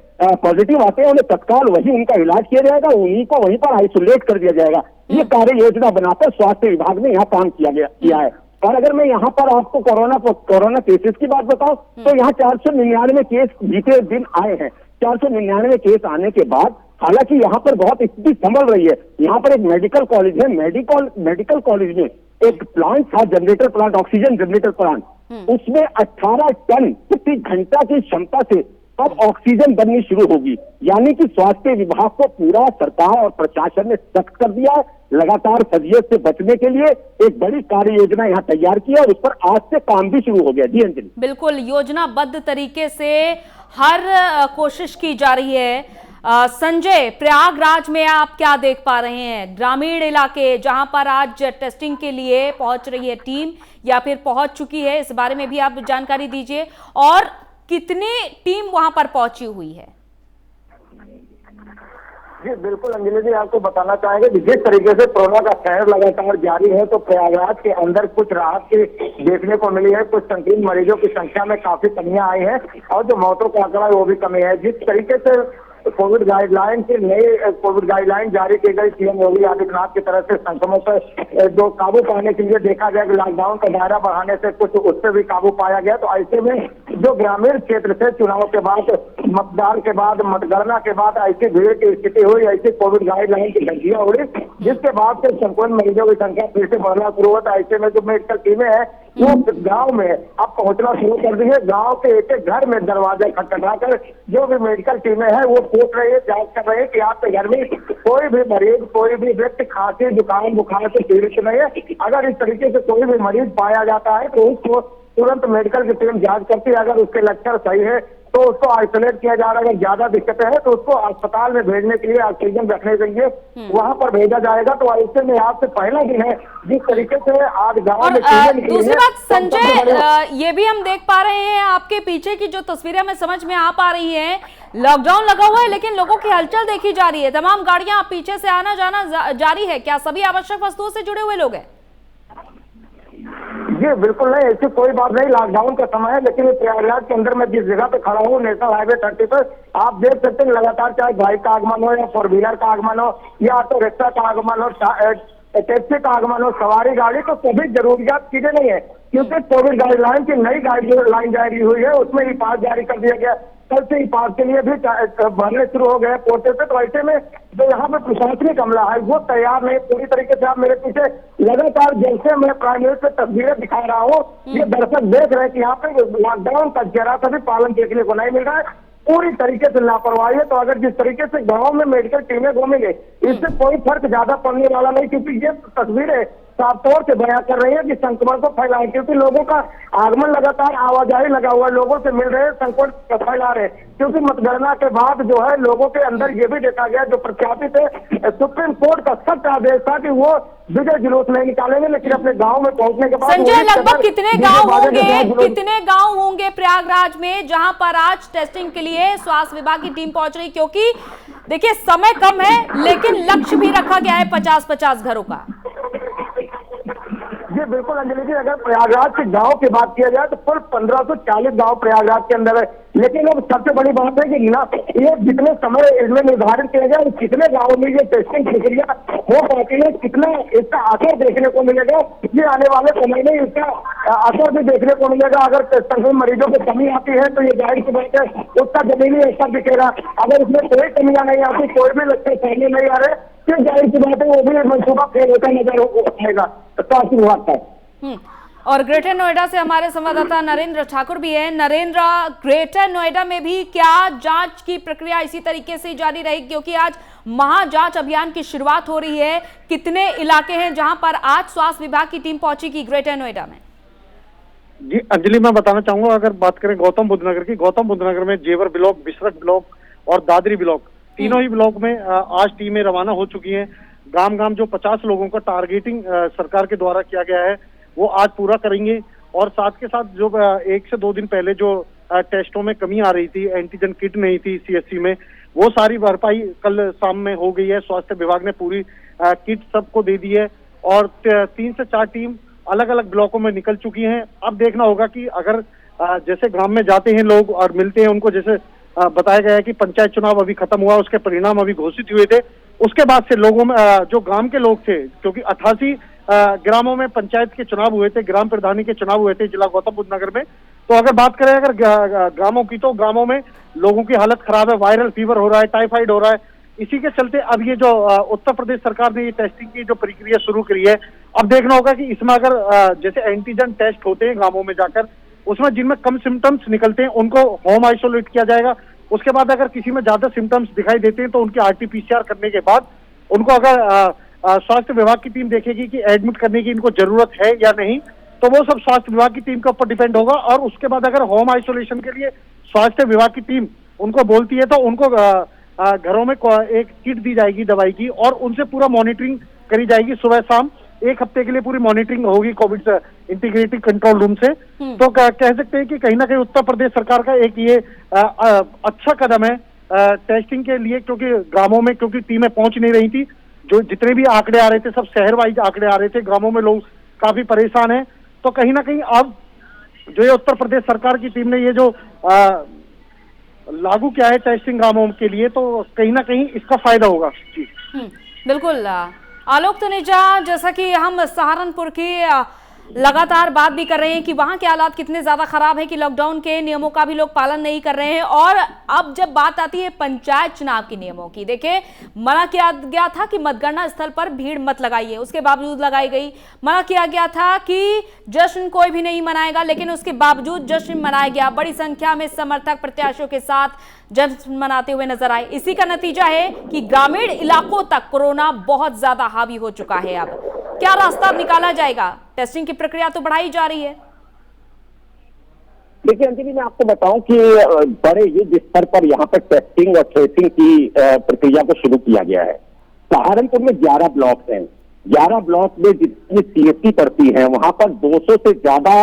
Speaker 3: पॉजिटिव आते हैं उन्हें तत्काल वहीं उनका इलाज किया जाएगा, उन्हीं को वहीं पर आइसोलेट कर दिया जाएगा। ये कार्य योजना बनाकर स्वास्थ्य विभाग ने यहाँ काम किया है। और अगर मैं यहाँ पर आपको कोरोना केसेस की बात बताऊं तो यहाँ 499 केस बीते दिन आए हैं। 499 केस आने के बाद हालांकि यहाँ पर बहुत स्थिति संभल रही है। यहाँ पर एक मेडिकल कॉलेज है, मेडिकल कॉलेज में एक प्लांट था, generator plant, oxygen generator plant, उसमें 18 टन प्रति घंटा की क्षमता से अब ऑक्सीजन बननी शुरू होगी। यानी कि स्वास्थ्य विभाग को पूरा सरकार और प्रशासन ने सख्त कर दिया है। लगातार फजीयत से बचने के लिए एक बड़ी कार्य योजना यहाँ तैयार की है और उस पर आज से काम भी शुरू हो गया। जी अंजलि,
Speaker 1: बिल्कुल योजनाबद्ध तरीके से हर कोशिश की जा रही है। संजय, प्रयागराज में आप क्या देख पा रहे हैं? ग्रामीण इलाके जहां पर आज टेस्टिंग के लिए पहुंच रही है टीम या फिर पहुंच चुकी है, इस बारे में भी आप जानकारी दीजिए। और कितनी टीम वहां पर पहुंची हुई है?
Speaker 6: जी बिल्कुल अंजलि जी, आपको बताना चाहेंगे कि जिस तरीके से कोरोना का कहर लगातार जारी है, तो प्रयागराज के अंदर कुछ राहत की देखने को मिली है। कुछ संकीर्ण मरीजों की संख्या में काफी कमियां आई हैं और जो मौतों का आंकड़ा है वो भी कमी है। जिस तरीके से कोविड गाइडलाइन की नई कोविड गाइडलाइन जारी की गई सीएम योगी आदित्यनाथ की तरफ से संक्रमण पर जो काबू पाने के लिए देखा गया कि लॉकडाउन का दायरा बढ़ाने से कुछ उस पर भी काबू पाया गया। तो ऐसे में जो ग्रामीण क्षेत्र से चुनाव के बाद, मतदान के बाद, मतगणना के बाद ऐसी भीड़ की स्थिति हुई, ऐसी कोविड गाइडलाइन की धज्जियां उड़ी, जिसके बाद से संक्रमण मरीजों की संख्या फिर से बढ़ना शुरू हुआ। ऐसे में जो मेडिकल टीमें हैं वो गांव में अब पहुंचना शुरू कर दी है। गांव के एक एक घर में दरवाजे खटखटाकर जो भी मेडिकल टीमें हैं वो पूछ रही है, जांच कर रही है कि आपके घर में कोई भी मरीज, कोई भी व्यक्ति खांसी, जुकाम, बुखार से पीड़ित नहीं है। अगर इस तरीके से कोई भी मरीज पाया जाता है तो उसको तुरंत मेडिकल की टीम जांच करती है। अगर उसके लक्षण सही है तो उसको आइसोलेट किया जा रहा है। अगर ज्यादा दिक्कतें हैं तो उसको अस्पताल में भेजने के लिए, ऑक्सीजन रखने के लिए वहां पर भेजा जाएगा। तो ऐसे में आज से पहला दिन है जिस तरीके से आज गांव में
Speaker 1: दूसरी बात संजय, ये भी हम देख पा रहे हैं आपके पीछे की जो तस्वीरें हमें समझ में आ पा रही हैं, लॉकडाउन लगा हुआ है लेकिन लोगों की हलचल देखी जा रही है, तमाम गाड़ियां पीछे से आना जाना जारी है। क्या सभी आवश्यक वस्तुओं से जुड़े हुए लोग हैं?
Speaker 6: जी बिल्कुल नहीं, ऐसी कोई बात नहीं। लॉकडाउन का समय है लेकिन प्रयागराज के अंदर मैं जिस जगह पे खड़ा हूँ, नेशनल हाईवे 30 पर, आप देख सकते हैं लगातार चाहे बाइक का आगमन हो या 4 व्हीलर का आगमन हो या ऑटो रिक्शा का आगमन हो, टैक्सी का आगमन हो, सवारी गाड़ी, तो सभी जरूरियात चीजें नहीं है। क्योंकि कोविड गाइडलाइन की नई गाइडलाइन जारी हुई है, उसमें ही पास जारी कर दिया गया। कल से ही पास के लिए भी भरने शुरू हो गए पोर्टल पे। तो ऐसे में जो यहाँ पे प्रशासनिक अमला है वो तैयार नहीं पूरी तरीके से। आप मेरे पीछे लगातार जैसे मैं प्राइम मिनिस्टर पे तस्वीरें दिखा रहा हूँ, ये दर्शक देख रहे हैं कि यहाँ पे लॉकडाउन का जरा सा भी पालन देखने को नहीं मिल रहा है। पूरी तरीके से लापरवाही है। तो अगर जिस तरीके से गांव में मेडिकल टीमें घूमेंगे, इससे कोई फर्क ज्यादा पड़ने वाला नहीं, क्योंकि ये तस्वीरें साफ तौर से बयां कर रही है कि संक्रमण को फैलाए। क्योंकि लोगों का आगमन लगातार, आवाजाही लगा हुआ है, लोगों से मिल रहे हैं, संक्रमण फैला रहे हैं। क्योंकि मतगणना के बाद जो है लोगों के अंदर ये भी देखा गया, जो प्रत्याशी थे, सुप्रीम कोर्ट का सख्त आदेश था कि वो विजय जुलूस नहीं निकालेंगे, लेकिन अपने गांव में पहुंचने के बाद
Speaker 1: संजय, लगभग कितने गांव होंगे प्रयागराज में जहां पर आज टेस्टिंग के लिए स्वास्थ्य विभाग की टीम पहुंच रही? क्योंकि देखिए समय कम है लेकिन लक्ष्य भी रखा गया है 50-50 घरों का।
Speaker 6: जी बिल्कुल अंजलि जी, अगर प्रयागराज के गांव की बात किया जाए तो कुल 1540 गांव प्रयागराज के अंदर है। लेकिन अब सबसे बड़ी बात है कि ना ये जितने समय इसमें निर्धारित किया गया, कितने गांवों में ये टेस्टिंग प्रक्रिया हो पाती है, कितना इसका असर देखने को मिलेगा, ये आने वाले समय में इसका असर भी देखने को मिलेगा। अगर संक्रमित मरीजों की कमी आती है तो ये जाहिर सी बात है उसका जमीनी असर दिखेगा। अगर इसमें कोई कमियां नहीं आती, कोई भी लक्षण सामने नहीं आ रहे, तो जाहिर सी बात है वो भी मंसूबा फेल होता नजर आएगा स्वास्थ्य विभाग का।
Speaker 1: और ग्रेटर नोएडा से हमारे संवाददाता नरेंद्र ठाकुर भी हैं। नरेंद्र, ग्रेटर नोएडा में भी क्या जांच की प्रक्रिया इसी तरीके से जारी रहेगी? क्योंकि आज महाजांच अभियान की शुरुआत हो रही है। कितने इलाके हैं जहां पर आज स्वास्थ्य विभाग की टीम पहुंचेगी ग्रेटर नोएडा में?
Speaker 7: जी अंजलि, मैं बताना चाहूंगा, अगर बात करें गौतम बुद्ध नगर की, गौतम बुद्ध नगर में जेवर ब्लॉक, बिसरत ब्लॉक और दादरी ब्लॉक, तीनों ही ब्लॉक में आज टीमें रवाना हो चुकी हैं। गांव गांव जो 50 लोगों का टारगेटिंग सरकार के द्वारा किया गया है वो आज पूरा करेंगे। और साथ के साथ जो 1 से 2 दिन पहले जो टेस्टों में कमी आ रही थी, एंटीजन किट नहीं थी सीएससी में, वो सारी भरपाई कल शाम में हो गई है। स्वास्थ्य विभाग ने पूरी किट सबको दे दी है और 3 से 4 टीम अलग अलग ब्लॉकों में निकल चुकी हैं। अब देखना होगा कि अगर जैसे ग्राम में जाते हैं लोग और मिलते हैं उनको, जैसे बताया गया है कि पंचायत चुनाव अभी खत्म हुआ, उसके परिणाम अभी घोषित हुए थे, उसके बाद से लोगों में जो ग्राम के लोग थे, क्योंकि 88 ग्रामों में पंचायत के चुनाव हुए थे, ग्राम प्रधानी के चुनाव हुए थे जिला गौतम बुद्ध नगर में। तो अगर बात करें अगर ग्रामों की, तो ग्रामों में लोगों की हालत खराब है, वायरल फीवर हो रहा है, टाइफाइड हो रहा है। इसी के चलते अब ये जो उत्तर प्रदेश सरकार ने ये टेस्टिंग की जो प्रक्रिया शुरू करी है, अब देखना होगा कि इसमें अगर जैसे एंटीजन टेस्ट होते हैं गांवों में जाकर, उसमें जिनमें कम सिम्टम्स निकलते हैं उनको होम आइसोलेट किया जाएगा। उसके बाद अगर किसी में ज्यादा सिम्टम्स दिखाई देते हैं तो उनकी RT-PCR करने के बाद उनको अगर स्वास्थ्य विभाग की टीम देखेगी कि एडमिट करने की इनको जरूरत है या नहीं, तो वो सब स्वास्थ्य विभाग की टीम के ऊपर डिपेंड होगा। और उसके बाद अगर होम आइसोलेशन के लिए स्वास्थ्य विभाग की टीम उनको बोलती है तो उनको घरों में एक किट दी जाएगी दवाई की, और उनसे पूरा मॉनिटरिंग करी जाएगी सुबह शाम। 1 हफ्ते के लिए पूरी मॉनिटरिंग होगी कोविड इंटीग्रेटेड कंट्रोल रूम से। तो कह सकते हैं कि कहीं ना कहीं उत्तर प्रदेश सरकार का एक ये अच्छा कदम है टेस्टिंग के लिए, क्योंकि ग्रामों में क्योंकि टीमें पहुंच नहीं रही थी, जो जितने भी आंकड़े आ रहे थे सब शहर वाइज आंकड़े आ रहे थे, ग्रामों में लोग काफी परेशान हैं। तो कहीं ना कहीं अब जो ये उत्तर प्रदेश सरकार की टीम ने ये जो लागू किया है टेस्टिंग ग्रामों के लिए, तो कहीं ना कहीं इसका फायदा होगा। जी
Speaker 1: बिल्कुल आलोक तनेजा, जैसा कि हम सहारनपुर की लगातार बात भी कर रहे हैं कि वहां के हालात कितने ज्यादा खराब हैं कि लॉकडाउन के नियमों का भी लोग पालन नहीं कर रहे हैं। और अब जब बात आती है पंचायत चुनाव के नियमों की, देखिए मना किया गया था कि मतगणना स्थल पर भीड़ मत लगाइए, उसके बावजूद लगाई गई। मना किया गया था कि जश्न कोई भी नहीं मनाएगा, लेकिन उसके बावजूद जश्न मनाया गया। बड़ी संख्या में समर्थक प्रत्याशियों के साथ जश्न मनाते हुए नजर आए। इसी का नतीजा है कि ग्रामीण इलाकों तक कोरोना बहुत ज्यादा हावी हो चुका है। अब क्या रास्ता निकाला जाएगा? टेस्टिंग की प्रक्रिया तो बढ़ाई जा रही है।
Speaker 6: देखिए अंजलि, मैं आपको बताऊं कि बड़े युद्ध स्तर पर यहाँ पर टेस्टिंग और ट्रेसिंग की प्रक्रिया को शुरू किया गया है। सहारनपुर में 11 ब्लॉक हैं। 11 ब्लॉक में जितनी CSC पड़ती है वहां पर 200 से ज्यादा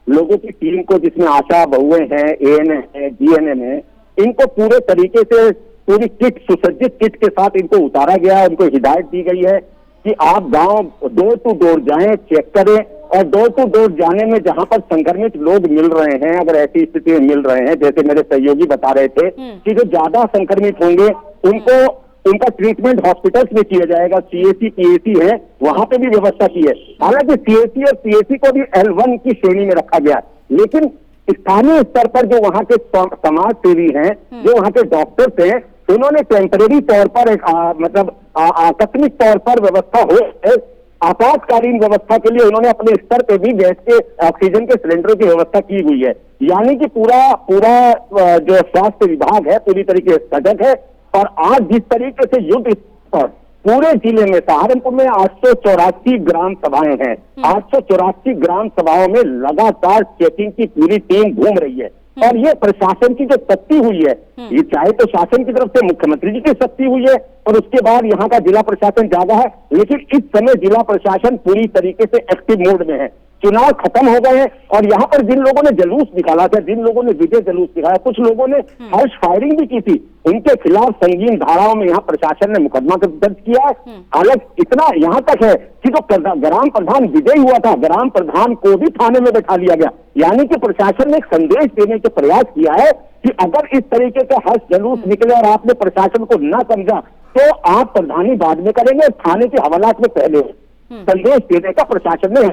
Speaker 6: लोगों की टीम को, जिसमें आशा बहुएं हैं, ANM है, GNM है, इनको पूरे तरीके से पूरी किट, सुसज्जित किट के साथ इनको उतारा गया है। उनको हिदायत दी गई है कि आप गांव डोर टू डोर जाएं, चेक करें, और डोर टू डोर जाने में जहां पर संक्रमित लोग मिल रहे हैं, अगर ऐसी स्थिति में मिल रहे हैं, जैसे मेरे सहयोगी बता रहे थे कि जो ज्यादा संक्रमित होंगे उनको उनका ट्रीटमेंट हॉस्पिटल्स में किया जाएगा। CAC PAC है, वहां पे भी व्यवस्था की है। हालांकि CAC और PAC को भी L1 की श्रेणी में रखा गया, लेकिन स्थानीय स्तर पर जो वहां के समाज सेवी हैं, जो वहां के डॉक्टर्स हैं, उन्होंने टेम्परेरी तौर पर एक मतलब आकस्मिक तौर पर व्यवस्था हो, आपातकालीन व्यवस्था के लिए उन्होंने अपने स्तर पे भी गैस के, ऑक्सीजन के सिलेंडरों की व्यवस्था की हुई है। यानी कि पूरा जो स्वास्थ्य विभाग है पूरी तरीके से सजग है। और आज जिस तरीके से युद्ध पर पूरे जिले में, सहारनपुर में 884 ग्राम सभाएं हैं। 884 ग्राम सभाओं में लगातार चेकिंग की पूरी टीम घूम रही है। और ये प्रशासन की जो सख्ती हुई है, ये चाहे तो शासन की तरफ से मुख्यमंत्री जी की सख्ती हुई है और उसके बाद यहाँ का जिला प्रशासन जागा है, लेकिन इस समय जिला प्रशासन पूरी तरीके से एक्टिव मोड में है। चुनाव खत्म हो गए हैं और यहाँ पर जिन लोगों ने जुलूस निकाला था, जिन लोगों ने विजय जुलूस दिखाया, कुछ लोगों ने हर्ष फायरिंग भी की थी, उनके खिलाफ संगीन धाराओं में यहाँ प्रशासन ने मुकदमा दर्ज किया है। हालांकि इतना यहाँ तक है कि जो ग्राम प्रधान विजय हुआ था, ग्राम प्रधान को भी थाने में बैठा लिया गया। यानी कि प्रशासन ने एक संदेश देने के प्रयास किया है कि अगर इस तरीके का हर्ष जुलूस निकले और आपने प्रशासन को न समझा तो आप प्रधानी बाद में करेंगे, थाने के हवालात में पहले संदेश देने का प्रशासन ने।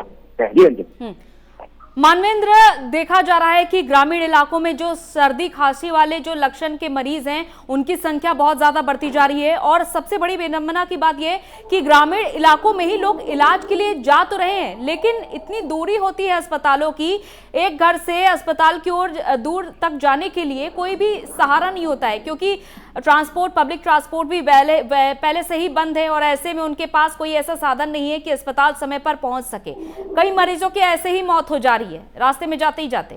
Speaker 1: मानवेंद्र, देखा जा रहा है कि ग्रामीण इलाकों में जो सर्दी खांसी वाले जो लक्षण के मरीज हैं उनकी संख्या बहुत ज्यादा बढ़ती जा रही है। और सबसे बड़ी विडंबना की बात यह कि ग्रामीण इलाकों में ही लोग इलाज के लिए जा तो रहे हैं, लेकिन इतनी दूरी होती है अस्पतालों की, एक घर से अस्पताल की ओर दूर तक जाने के लिए कोई भी सहारा नहीं होता है, क्योंकि ट्रांसपोर्ट, पब्लिक ट्रांसपोर्ट भी पहले से ही बंद है और ऐसे में उनके पास कोई ऐसा साधन नहीं है कि अस्पताल समय पर पहुंच सके। कई मरीजों की ऐसे ही मौत हो जा रही है रास्ते में जाते ही जाते।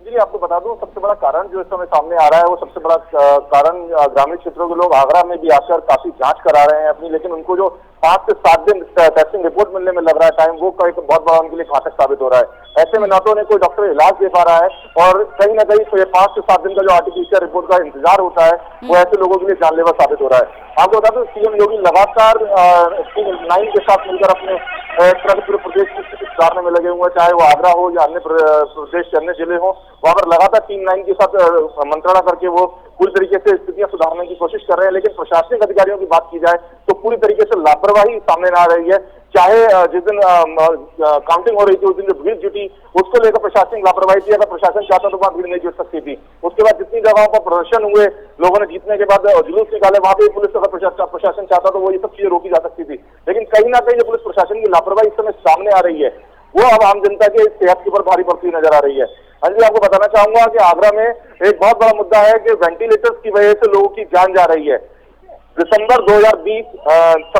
Speaker 5: जी आपको बता दूं, सबसे बड़ा कारण जो इस समय सामने आ रहा है, वो सबसे बड़ा कारण ग्रामीण क्षेत्रों के लोग आगरा में भी आकर काफी जांच करा रहे हैं अपनी, लेकिन उनको जो 5 से 7 दिन टेस्टिंग रिपोर्ट मिलने में लग रहा है टाइम, वो एक बहुत बड़ा उनके लिए घातक साबित हो रहा है। ऐसे में ना तो उन्हें कोई डॉक्टर इलाज दे पा रहा है और कहीं ना कहीं 5 से 7 दिन का जो RT-PCR रिपोर्ट का इंतजार होता है वो ऐसे लोगों के लिए जानलेवा साबित हो रहा है। आपको बता दूं, CM योगी लगातार टीम 9 के साथ मिलकर अपने पूरे प्रदेश की स्थिति सुधारने में लगे हुए हैं, चाहे वो आगरा हो या अन्य प्रदेश के अन्य जिले हो, वहां पर लगातार टीम 9 के साथ मंत्रणा करके वो पूरी तरीके से स्थितियां सुधारने की कोशिश कर रहे हैं। लेकिन प्रशासनिक अधिकारियों की बात की जाए तो पूरी तरीके से लापरवाही सामने आ रही है। चाहे जिस दिन काउंटिंग हो रही थी उस दिन जो भीड़ जुटी, उसको लेकर प्रशासनिक लापरवाही थी। अगर प्रशासन चाहता तो वहां भीड़ नहीं जुट सकती थी। उसके बाद जितनी जगहों पर प्रदर्शन हुए, लोगों ने जीतने के बाद जुलूस निकाले, वहां पर पुलिस अगर प्रशासन चाहता तो वो ये सब चीजें रोकी जा सकती थी। लेकिन कहीं ना कहीं जो पुलिस प्रशासन की लापरवाही इस समय सामने आ रही है, वो अब आम जनता के सेहत के ऊपर भारी पड़ती नजर आ रही है। हाँ जी, आपको बताना चाहूंगा कि आगरा में एक बहुत बड़ा मुद्दा है कि वेंटिलेटर्स की वजह से लोगों की जान जा रही है। 26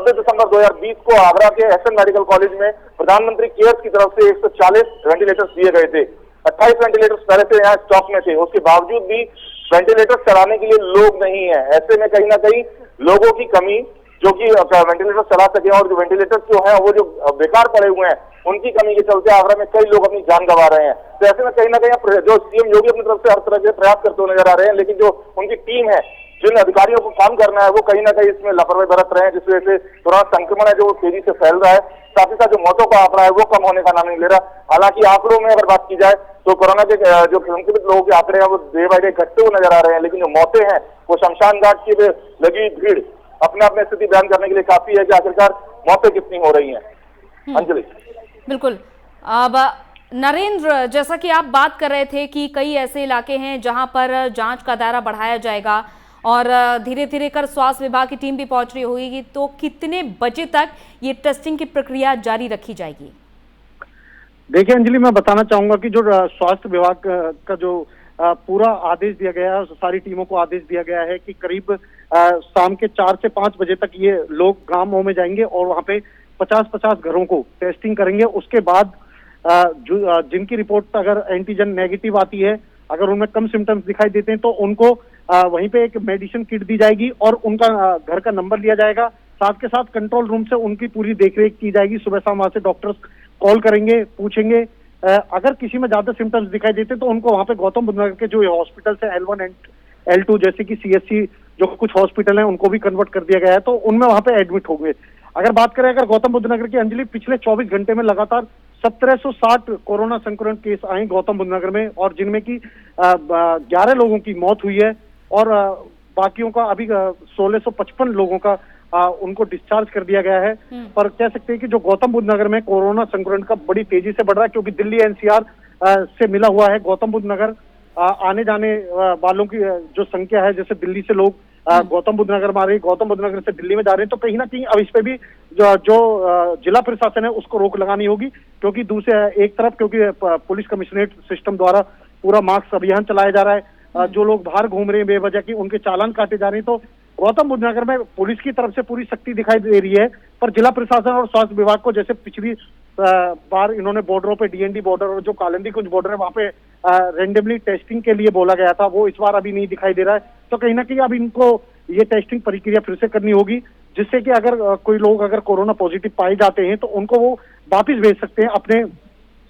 Speaker 5: दिसंबर 2020 को आगरा के SN मेडिकल कॉलेज में प्रधानमंत्री केयर्स की तरफ से 140 वेंटिलेटर्स दिए गए थे। 28 वेंटिलेटर्स पहले से यहाँ स्टॉक में थे, उसके बावजूद भी वेंटिलेटर चलाने के लिए लोग नहीं है। ऐसे में कहीं ना कहीं लोगों की कमी, जो कि वेंटिलेटर चला सके, और जो वेंटिलेटर जो है वो जो बेकार पड़े हुए हैं उनकी कमी के चलते आगरा में कई लोग अपनी जान गंवा रहे हैं। तो ऐसे में कहीं ना कहीं जो सीएम योगी अपनी तरफ से हर तरह के प्रयास करते हुए नजर आ रहे हैं, लेकिन जो उनकी टीम है, जिन अधिकारियों को काम करना है, वो कहीं ना कहीं इसमें लापरवाही बरत रहे हैं, जिस वजह से कोरोना संक्रमण है जो तेजी से फैल रहा है। साथ ही साथ जो मौतों का आंकड़ा है वो कम होने का नाम नहीं ले रहा। हालांकि आंकड़ों में अगर बात की जाए तो कोरोना के जो संक्रमित लोगों के आंकड़े हैं वो डे बाय डे घटते हुए नजर आ रहे हैं, लेकिन जो मौतें हैं वो शमशान घाट की लगी भीड़ अपने अपने स्थिति बयान करने के लिए काफी है कि आखिरकार मौतें कितनी हो रही हैं। अंजलि।
Speaker 1: बिल्कुल। अब नरेंद्र, जैसा कि आप बात कर रहे थे कि कई ऐसे इलाके हैं जहां पर जांच का दायरा बढ़ाया जाएगा और धीरे धीरे कर स्वास्थ्य विभाग की टीम भी पहुंच रही होगी, तो कितने बजे तक ये टेस्टिंग की प्रक्रिया जारी रखी जाएगी?
Speaker 7: देखिए अंजलि, मैं बताना चाहूंगा कि जो स्वास्थ्य विभाग का जो पूरा आदेश दिया गया है, सारी टीमों को आदेश दिया गया है कि करीब शाम के 4 से 5 बजे तक ये लोग गांवों में जाएंगे और वहां पे 50-50 घरों को टेस्टिंग करेंगे। उसके बाद जिनकी रिपोर्ट अगर एंटीजन नेगेटिव आती है, अगर उनमें कम सिम्टम्स दिखाई देते हैं तो उनको वहीं पे एक मेडिसिन किट दी जाएगी और उनका घर का नंबर लिया जाएगा। साथ के साथ कंट्रोल रूम से उनकी पूरी देखरेख की जाएगी। सुबह शाम वहां से डॉक्टर्स कॉल करेंगे, पूछेंगे। अगर किसी में ज्यादा सिम्टम्स दिखाई देते तो उनको वहां पे गौतम बुद्ध नगर के जो हॉस्पिटल है L1 एंड L2 जैसे कि CHC जो कुछ हॉस्पिटल हैं उनको भी कन्वर्ट कर दिया गया है, तो उनमें वहां पे एडमिट होंगे। अगर बात करें अगर गौतम बुद्ध नगर की अंजलि, पिछले 24 घंटे में लगातार 1760 कोरोना संक्रमण केस आए गौतम बुद्ध नगर में, और जिनमें की 11 लोगों की मौत हुई है और बाकियों का अभी 1655 लोगों का उनको डिस्चार्ज कर दिया गया है। पर कह सकते हैं कि जो गौतम बुद्ध नगर में कोरोना संक्रमण का बड़ी तेजी से बढ़ रहा है, क्योंकि दिल्ली NCR से मिला हुआ है गौतम बुद्ध नगर। आने जाने वालों की जो संख्या है, जैसे दिल्ली से लोग गौतम बुद्ध नगर में आ रहे हैं, गौतम बुद्ध नगर से दिल्ली में जा रहे हैं, तो कहीं ना कहीं अब इस पे भी जो जिला प्रशासन है उसको रोक लगानी होगी, क्योंकि दूसरे एक तरफ क्योंकि पुलिस कमिश्नरेट सिस्टम द्वारा पूरा मास्क अभियान चलाया जा रहा है, जो लोग बाहर घूम रहे हैं बेवजह की उनके चालान काटे जा रहे हैं। तो गौतम बुद्ध नगर में पुलिस की तरफ से पूरी सख्ती दिखाई दे रही है, पर जिला प्रशासन और स्वास्थ्य विभाग को जैसे पिछली बार इन्होंने बॉर्डरों पे DND बॉर्डर और जो कालिंदी कुंज बॉर्डर है वहां पे रेंडमली टेस्टिंग के लिए बोला गया था, वो इस बार अभी नहीं दिखाई दे रहा है। तो कहीं ना कहीं अब इनको ये टेस्टिंग प्रक्रिया फिर से करनी होगी, जिससे कि अगर कोई लोग अगर कोरोना पॉजिटिव पाए जाते हैं तो उनको वो वापिस भेज सकते हैं अपने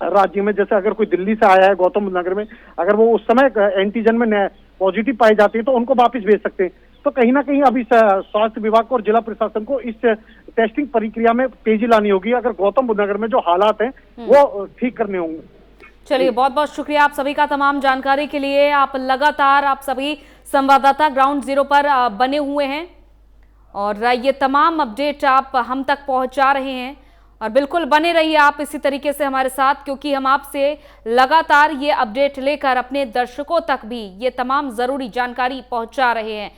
Speaker 7: राज्य में। जैसे अगर कोई दिल्ली से आया है गौतम बुद्ध नगर में, अगर वो उस समय एंटीजन में पॉजिटिव पाए जाते हैं तो उनको वापिस भेज सकते हैं। तो कहीं ना कहीं अभी स्वास्थ्य विभाग को और जिला प्रशासन को इस टेस्टिंग प्रक्रिया में तेजी लानी होगी, अगर गौतम बुद्ध नगर में जो हालात हैं वो ठीक करने होंगे।
Speaker 1: चलिए, बहुत बहुत शुक्रिया आप सभी का तमाम जानकारी के लिए। आप लगातार आप सभी संवाददाता ग्राउंड जीरो पर बने हुए हैं और ये तमाम अपडेट आप हम तक पहुंचा रहे हैं, और बिल्कुल बने रहिए आप इसी तरीके से हमारे साथ, क्योंकि हम आपसे लगातार ये अपडेट लेकर अपने दर्शकों तक भी ये तमाम जरूरी जानकारी पहुंचा रहे हैं।